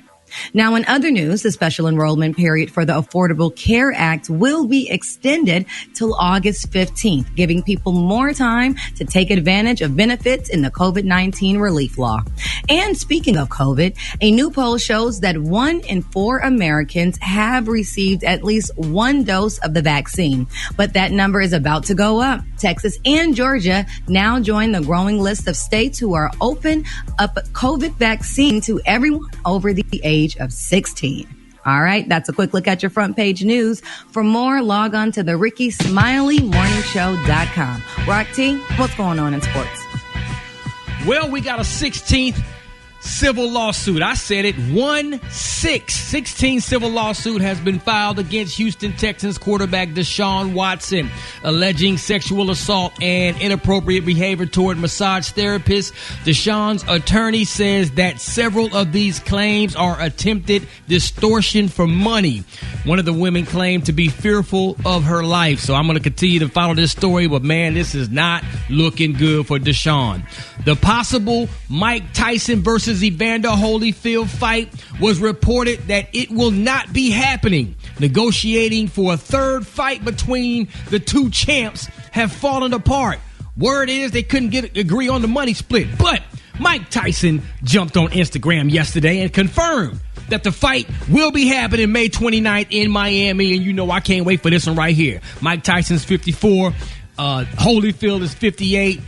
Now, in other news, the special enrollment period for the Affordable Care Act will be extended till August 15th, giving people more time to take advantage of benefits in the COVID-19 relief law. And speaking of COVID, a new poll shows that 1 in 4 Americans have received at least 1 dose of the vaccine. But that number is about to go up. Texas and Georgia now join the growing list of states who are open up COVID vaccine to everyone over the age of 16. All right, that's a quick look at your front page news. For more, log on to the Rickey Smiley morningshow.com. Rock T, what's going on in sports? Well, we got a 16th civil lawsuit. I said it, 16 civil lawsuit has been filed against Houston Texans quarterback Deshaun Watson, alleging sexual assault and inappropriate behavior toward massage therapists. Deshaun's attorney says that several of these claims are attempted distortion for money. One of the women claimed to be fearful of her life. So I'm going to continue to follow this story, but man, this is not looking good for Deshaun. The possible Mike Tyson versus Evander Holyfield fight was reported that it will not be happening. Negotiating for a third fight between the two champs have fallen apart. Word is they couldn't agree on the money split. But Mike Tyson jumped on Instagram yesterday and confirmed that the fight will be happening May 29th in Miami. And you know I can't wait for this one right here. Mike Tyson's 54. Holyfield is 58.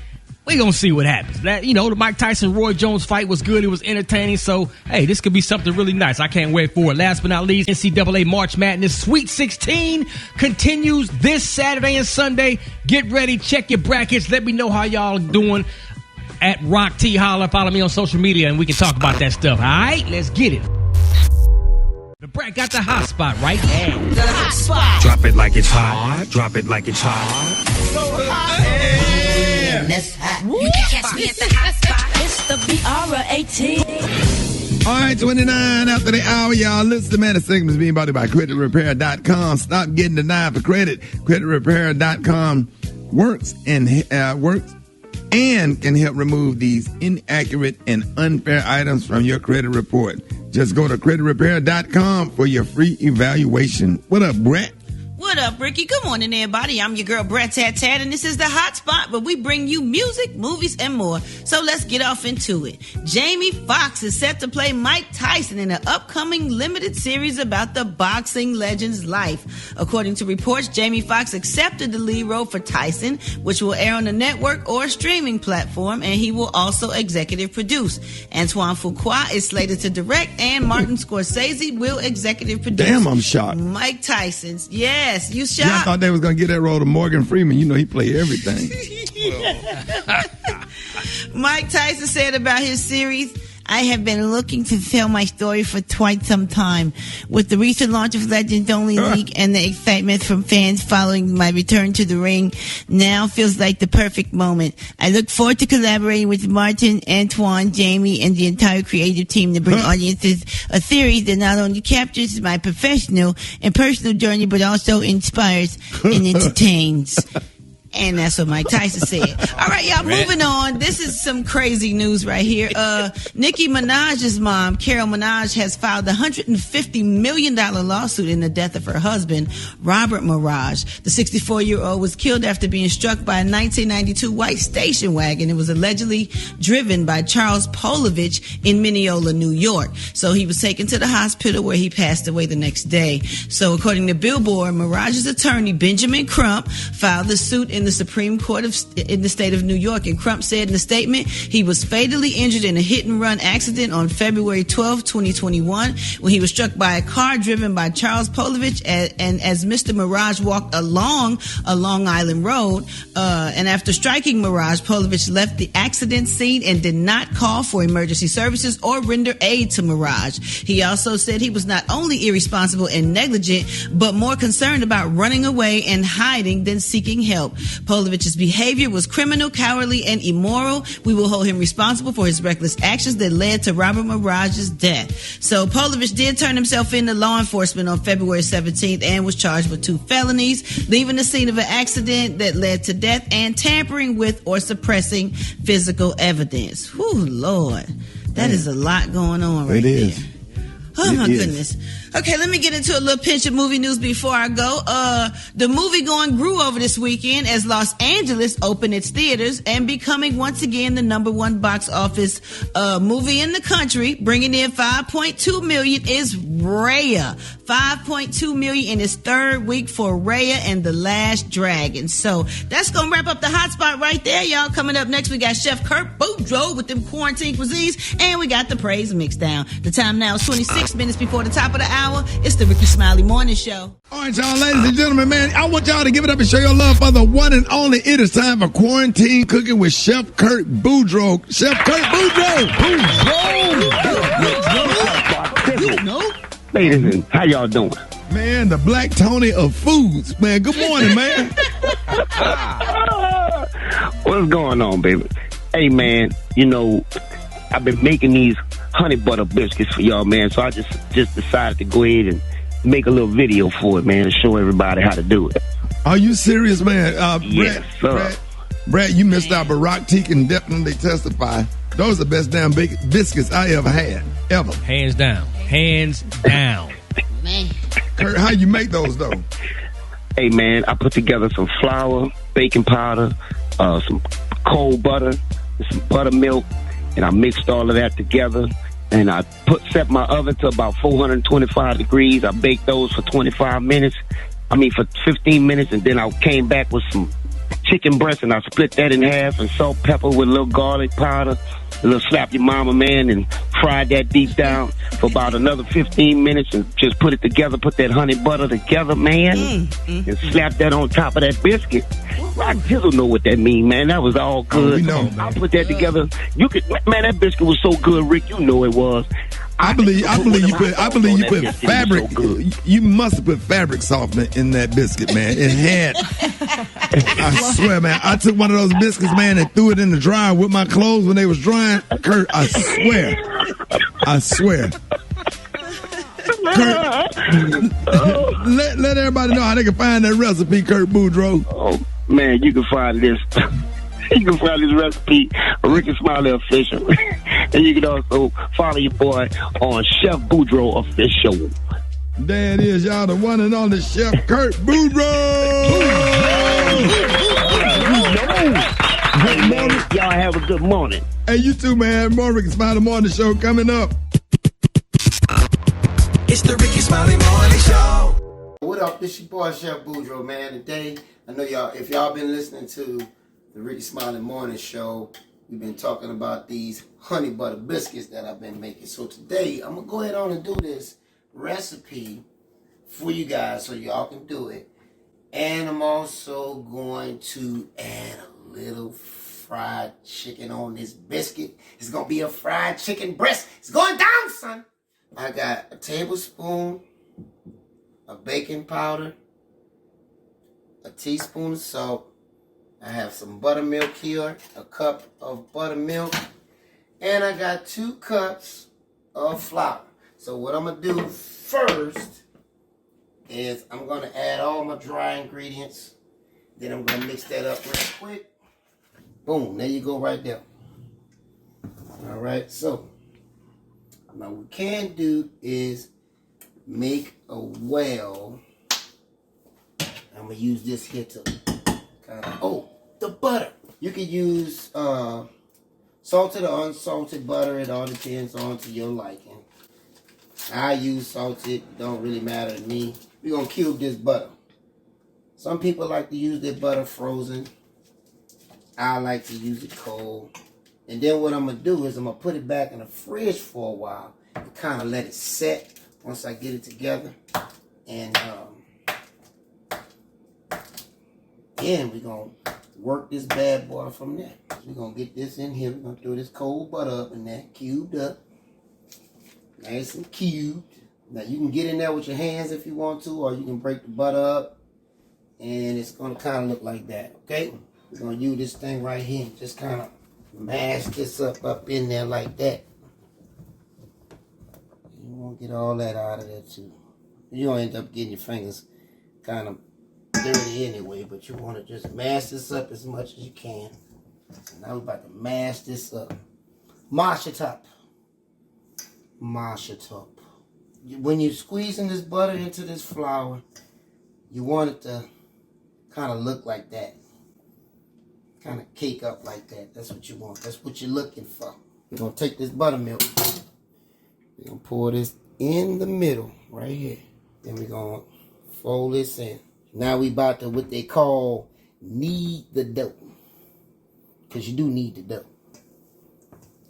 We're going to see what happens. That, you know, the Mike Tyson-Roy Jones fight was good. It was entertaining. So, hey, this could be something really nice. I can't wait for it. Last but not least, NCAA March Madness Sweet 16 continues this Saturday and Sunday. Get ready. Check your brackets. Let me know how y'all doing at Rock T Holla. Follow me on social media, and we can talk about that stuff. All right? Let's get it. The Brat got the hot spot, right? Yeah. The hot spot. Drop it like it's hot. Drop it like it's hot. So hot. Yeah. That's hot. You can catch me at the hot spot. It's the BR18. All right, 29 after the hour, y'all. Listen to man, the segment is being brought to you by CreditRepair.com. Stop getting denied for credit. CreditRepair.com works and can help remove these inaccurate and unfair items from your credit report. Just go to CreditRepair.com for your free evaluation. What up, Brett? What up, Ricky? Good morning, everybody. I'm your girl, Brett Tat Tat, and this is the Hot Spot, where we bring you music, movies, and more. So let's get off into it. Jamie Foxx is set to play Mike Tyson in an upcoming limited series about the boxing legend's life. According to reports, Jamie Foxx accepted the lead role for Tyson, which will air on a network or streaming platform, and he will also executive produce. Antoine Fuqua is slated to direct, and Martin Scorsese will executive produce. Damn, I'm shocked. Mike Tyson's, Yes, you shocked. Yeah, I thought they was going to get that role to Morgan Freeman. You know, he played everything. Mike Tyson said about his series, I have been looking to tell my story for quite some time. With the recent launch of Legends Only League and the excitement from fans following my return to the ring, now feels like the perfect moment. I look forward to collaborating with Martin, Antoine, Jamie, and the entire creative team to bring audiences a series that not only captures my professional and personal journey, but also inspires and entertains. And that's what Mike Tyson said. All right, y'all, moving on. This is some crazy news right here. Nicki Minaj's mom, Carol Minaj, has filed a $150 million lawsuit in the death of her husband, Robert Minaj. The 64-year-old was killed after being struck by a 1992 white station wagon. It was allegedly driven by Charles Polovich in Mineola, New York. So he was taken to the hospital where he passed away the next day. So according to Billboard, Minaj's attorney, Benjamin Crump, filed the suit in in the Supreme Court in the state of New York. And Crump said in a statement, he was fatally injured in a hit-and-run accident on February 12, 2021, when he was struck by a car driven by Charles Polovich, and as Mr. Mirage walked along a Long Island road, and after striking Mirage, Polovich left the accident scene and did not call for emergency services or render aid to Mirage. He also said he was not only irresponsible and negligent, but more concerned about running away and hiding than seeking help. Polovich's behavior was criminal, cowardly, and immoral. We will hold him responsible for his reckless actions that led to Robert Mirage's death. So Polovich did turn himself in to law enforcement on February 17th and was charged with 2 felonies, leaving the scene of an accident that led to death and tampering with or suppressing physical evidence. Whew, Lord. That is a lot going on right there. It is. Oh, my goodness. Okay, let me get into a little pinch of movie news before I go. The movie going grew over this weekend as Los Angeles opened its theaters and becoming once again the #1 box office movie in the country, bringing in $5.2 million is Raya. $5.2 million in its third week for Raya and the Last Dragon. So that's going to wrap up the hotspot right there, y'all. Coming up next, we got Chef Kurt Boudreaux with them quarantine cuisines, and we got the praise mix down. The time now is 26 minutes before the top of the hour. It's the Rickey Smiley Morning Show. All right, y'all, ladies and gentlemen, man, I want y'all to give it up and show your love for the one and only. It is time for quarantine cooking with Chef Kurt Boudreaux. Chef Kurt Boudreaux. Ladies, how y'all doing? Man, the Black Tony of foods. Man, good morning, man. What's going on, baby? Hey, man, you know, I've been making these honey butter biscuits for y'all, man, so I just decided to go ahead and make a little video for it, man, to show everybody how to do it. Are you serious, man? Yes, sir. Brad, you missed out, but Rock T can definitely testify. Those are the best damn biscuits I ever had, ever. Hands down. Hands down. Man. Kurt, how you make those, though? Hey, man, I put together some flour, baking powder, some cold butter, and some buttermilk, and I mixed all of that together, and I set my oven to about 425 degrees. I baked those for 15 minutes, and then I came back with some chicken breast, and I split that in half, and salt, pepper with a little garlic powder, a little slap your mama, man, and fried that deep down for about another 15 minutes, and just put it together, put that honey butter together, man, and slap that on top of that biscuit. Rock Jizzle know what that mean, man. That was all good. I put that together. Man, that biscuit was so good, Rick. You know it was. I believe you put fabric. You must have put fabric softener in that biscuit, man. It had. I swear, man. I took one of those biscuits, man, and threw it in the dryer with my clothes when they was drying. Kurt, I swear. Kurt, let everybody know how they can find that recipe, Kurt Boudreaux. Oh, man, you can find this. You can find this recipe on Rickey Smiley Official. And you can also follow your boy on Chef Boudreaux Official. There it is, y'all, the one and only Chef Kurt Boudreaux. Hey, man, y'all have a good morning. Hey, you too, man. More Rickey Smiley Morning Show coming up. It's the Rickey Smiley Morning Show. What up? This your boy Chef Boudreaux, man. Today, I know y'all, if y'all been listening to the Rickey Smiley Morning Show, we've been talking about these honey butter biscuits that I've been making. So today, I'm going to go ahead on and do this recipe for you guys so y'all can do it. And I'm also going to add a little fried chicken on this biscuit. It's going to be a fried chicken breast. It's going down, son. I got a tablespoon of baking powder, a teaspoon of salt. I have some buttermilk here, a cup of buttermilk, and I got 2 cups of flour. So what I'm going to do first is I'm going to add all my dry ingredients. Then I'm going to mix that up real quick. Boom, there you go right there. All right, so now what we can do is make a well. I'm going to use this here to kind of, the butter. You can use salted or unsalted butter. It all depends on to your liking. I use salted. Don't really matter to me. We're going to cube this butter. Some people like to use their butter frozen. I like to use it cold. And then what I'm going to do is I'm going to put it back in the fridge for a while and kind of let it set once I get it together. And then we're going to work this bad boy from there. We're going to get this in here. We're going to throw this cold butter up in there, cubed up. Nice and cubed. Now you can get in there with your hands if you want to, or you can break the butter up. And it's going to kind of look like that, okay? We're going to use this thing right here and just kind of mash this up in there like that. You won't get all that out of there too. You're going to end up getting your fingers kind of dirty anyway, but you want to just mash this up as much as you can. So now we're about to mash this up. Mash it up. Mash it up. When you're squeezing this butter into this flour, you want it to kind of look like that. Kind of cake up like that. That's what you want. That's what you're looking for. We're going to take this buttermilk. We're going to pour this in the middle right here. Then we're going to fold this in. Now we about to what they call knead the dough. Because you do need the dough.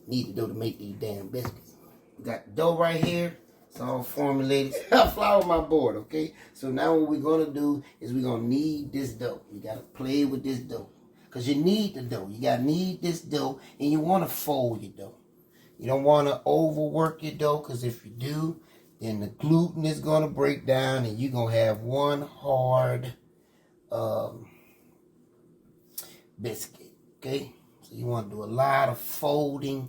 Need the dough to make these damn biscuits. We got the dough right here. It's all formulated. I flour my board, okay? So now what we're going to do is we're going to knead this dough. You got to play with this dough. Because you need the dough. You got to knead this dough, and you want to fold your dough. You don't want to overwork your dough, because if you do, then the gluten is going to break down, and you're going to have one hard biscuit, okay? So you want to do a lot of folding.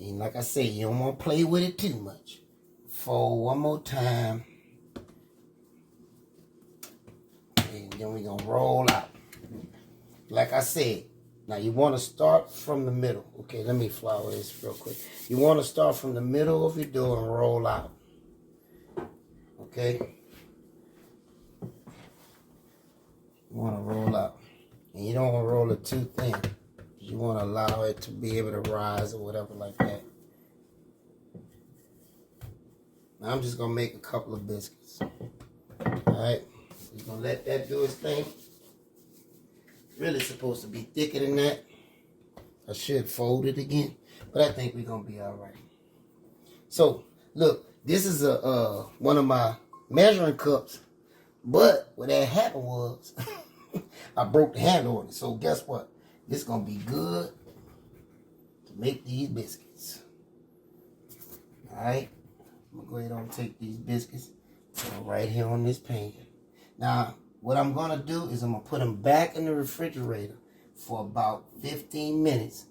And like I say, you don't want to play with it too much. Fold one more time. And then we're going to roll out. Like I said, now you want to start from the middle. Okay, let me flour this real quick. You want to start from the middle of your dough and roll out. Okay? You want to roll out. And you don't want to roll it too thin. You want to allow it to be able to rise or whatever like that. Now I'm just going to make a couple of biscuits. Alright? We're going to let that do its thing. Really supposed to be thicker than that. I should fold it again. But I think we're going to be alright. So, look. This is one of my measuring cups. But what that happened was, I broke the handle on it. So guess what? This is going to be good to make these biscuits. Alright. I'm going to go ahead and take these biscuits. Put them right here on this pan. Now, what I'm going to do is I'm going to put them back in the refrigerator for about 15 minutes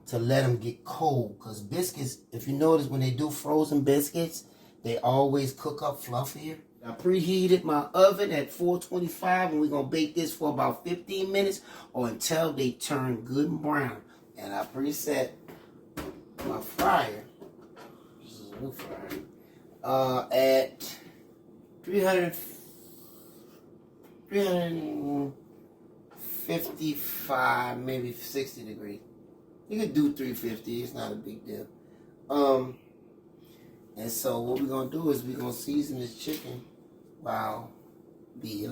to let them get cold. Because biscuits, if you notice when they do frozen biscuits, they always cook up fluffier. I preheated my oven at 425 and we're going to bake this for about 15 minutes or until they turn good and brown. And I preset my fryer, this is a new fryer, at 355, maybe 60 degrees. You could do 350, it's not a big deal. And so what we're going to do is we're going to season this chicken while the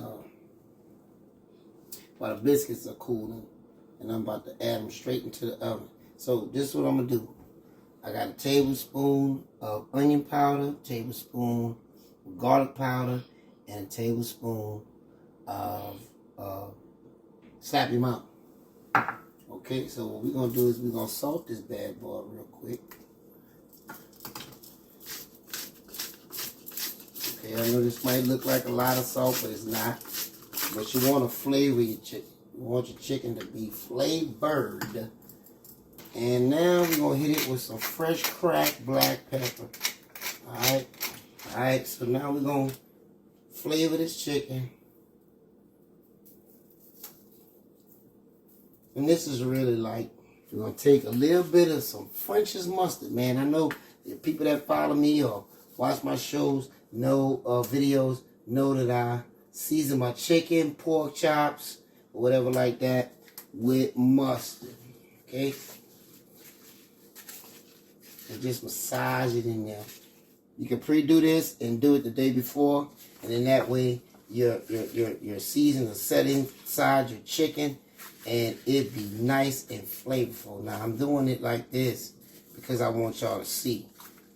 biscuits are cooling. And I'm about to add them straight into the oven. So this is what I'm going to do. I got a tablespoon of onion powder, tablespoon of garlic powder, and a tablespoon of slap your mouth. Okay, so what we're going to do is we're going to salt this bad boy real quick. Okay, I know this might look like a lot of salt, but it's not. But you want to flavor your chicken. You want your chicken to be flavored. And now we're going to hit it with some fresh cracked black pepper. Alright? Alright, so now we're going to flavor this chicken. And this is really like, you're going to take a little bit of some French's mustard, man. I know the people that follow me or watch my shows, videos, know that I season my chicken, pork chops, or whatever like that with mustard. Okay? And just massage it in there. You can pre-do this and do it the day before, and then that way your seasoning set inside your chicken, and it be nice and flavorful. Now I'm doing it like this because I want y'all to see.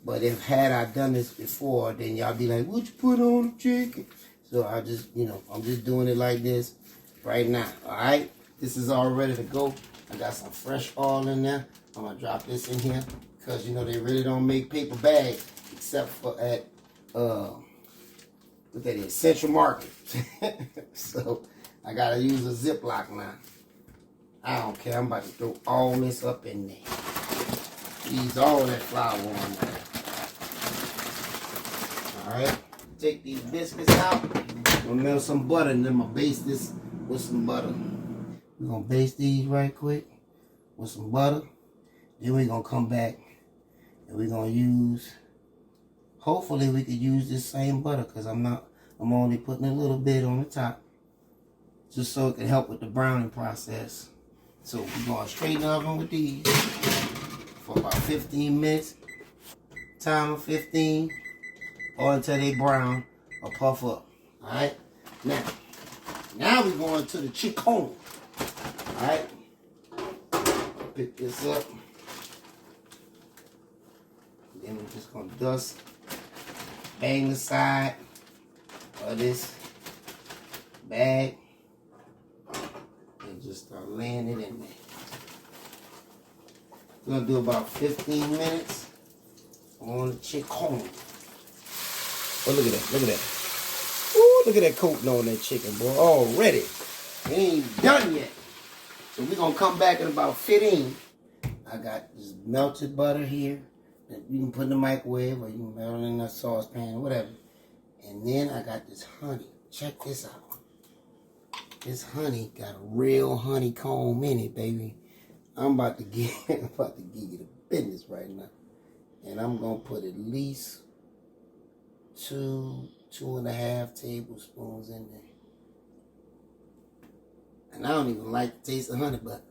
But if had I done this before, then y'all be like, "What you put on the chicken?" So I just, I'm just doing it like this right now. All right, this is all ready to go. I got some fresh oil in there. I'm gonna drop this in here because they really don't make paper bags except for at what that is, Central Market. So I gotta use a Ziploc now. I don't care. I'm about to throw all this up in there. Use all that flour on there. Alright. Take these biscuits out. I'm gonna melt some butter and then I'm gonna baste this with some butter. We're gonna baste these right quick with some butter. Then we're gonna come back and we're gonna use, hopefully we could use this same butter because I'm only putting a little bit on the top just so it can help with the browning process. So we're going straight in the oven with these for about 15 minutes. Timer 15 or until they brown or puff up. Alright? Now we're going to the chicken. Alright? Pick this up. Then we're just going to dust, bang the side of this bag and just start laying it in there. We're going to do about 15 minutes on the chicken. Oh, look at that. Look at that. Ooh, look at that coating on that chicken, boy. Already. It ain't done yet. So we're going to come back in about 15. I got this melted butter here that you can put in the microwave or you can melt it in a saucepan or whatever. And then I got this honey. Check this out. This honey got a real honeycomb in it, baby. I'm about to give you the business right now. And I'm going to put at least 2.5 tablespoons in there. And I don't even like the taste of honey, but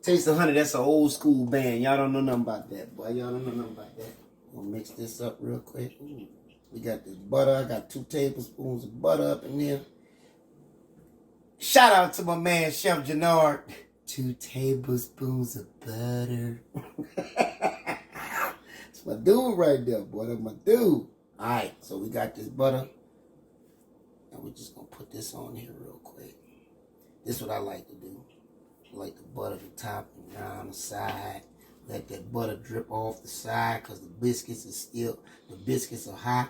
Taste of Honey, that's an old school band. Y'all don't know nothing about that, boy. Y'all don't know nothing about that. We'll mix this up real quick. Ooh. We got this butter. I got 2 tablespoons of butter up in there. Shout out to my man, Chef Jannard. 2 tablespoons of butter. That's my dude right there, boy. That's my dude. All right, so we got this butter. And we're just going to put this on here real quick. This is what I like to do. I like to butter the top and round the side. Let that butter drip off the side because the biscuits are hot.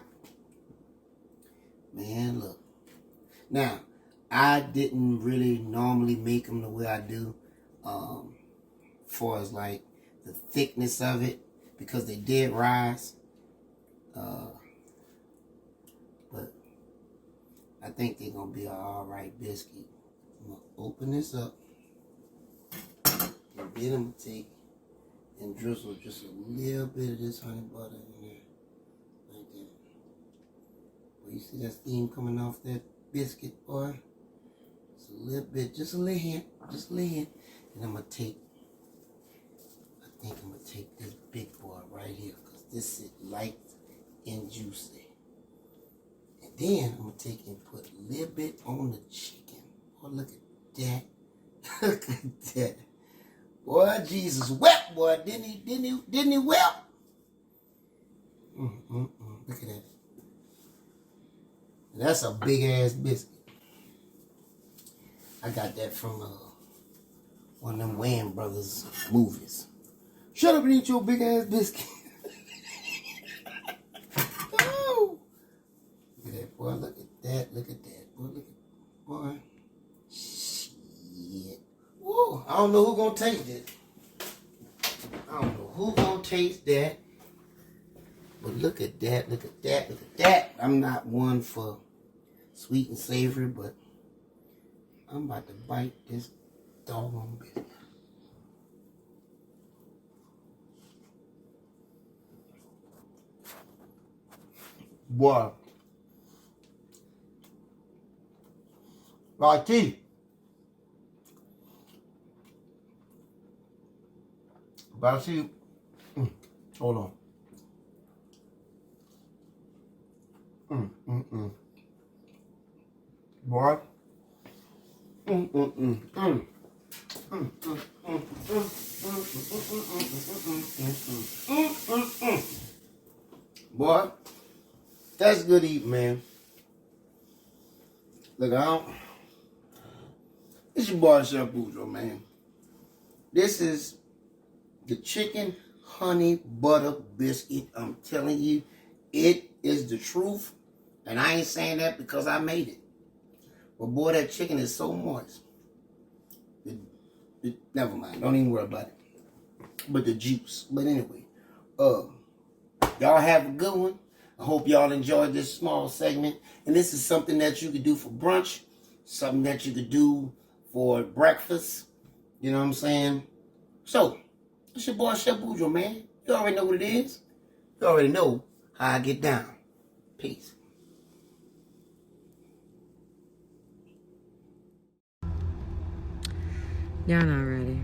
Man, look. Now, I didn't really normally make them the way I do. Far as like the thickness of it, because they did rise. But I think they're going to be an alright biscuit. I'm going to open this up. And then I'm going to take and drizzle just a little bit of this honey butter in there. Like that. Well, you see that steam coming off that biscuit, boy? Just a little bit, just a little hint. Just a little hint. And I'm going to take, I think I'm going to take this big boy right here, because this is light and juicy. And then I'm going to take and put a little bit on the chicken. Oh, look at that. Look at that. Boy, Jesus wept, boy. Didn't he wept? Look at that. And that's a big ass biscuit. I got that from one of them Wayans Brothers movies. Shut up and eat your big ass biscuit. Oh. Look at that, boy. Look at that. Look at that. Boy, look at boy. Shit. Whoa. I don't know who gonna taste it. I don't know who gonna taste that. But look at that. Look at that. Look at that. I'm not one for sweet and savory, but I'm about to bite this doggone biscuit. Boy. Like teeth. But I see. Hold on. Boy. Boy, that's good eating, man. Look, it's your boy, Chef Boudreaux, man. This is the chicken honey butter biscuit. I'm telling you, it is the truth. And I ain't saying that because I made it. But boy, that chicken is so moist. Never mind. Don't even worry about it. But the juice. But anyway, y'all have a good one. I hope y'all enjoyed this small segment. And this is something that you could do for brunch. Something that you could do for breakfast. You know what I'm saying? So, it's your boy, Chef Boudreaux, man. You already know what it is. You already know how I get down. Peace. Y'all not ready.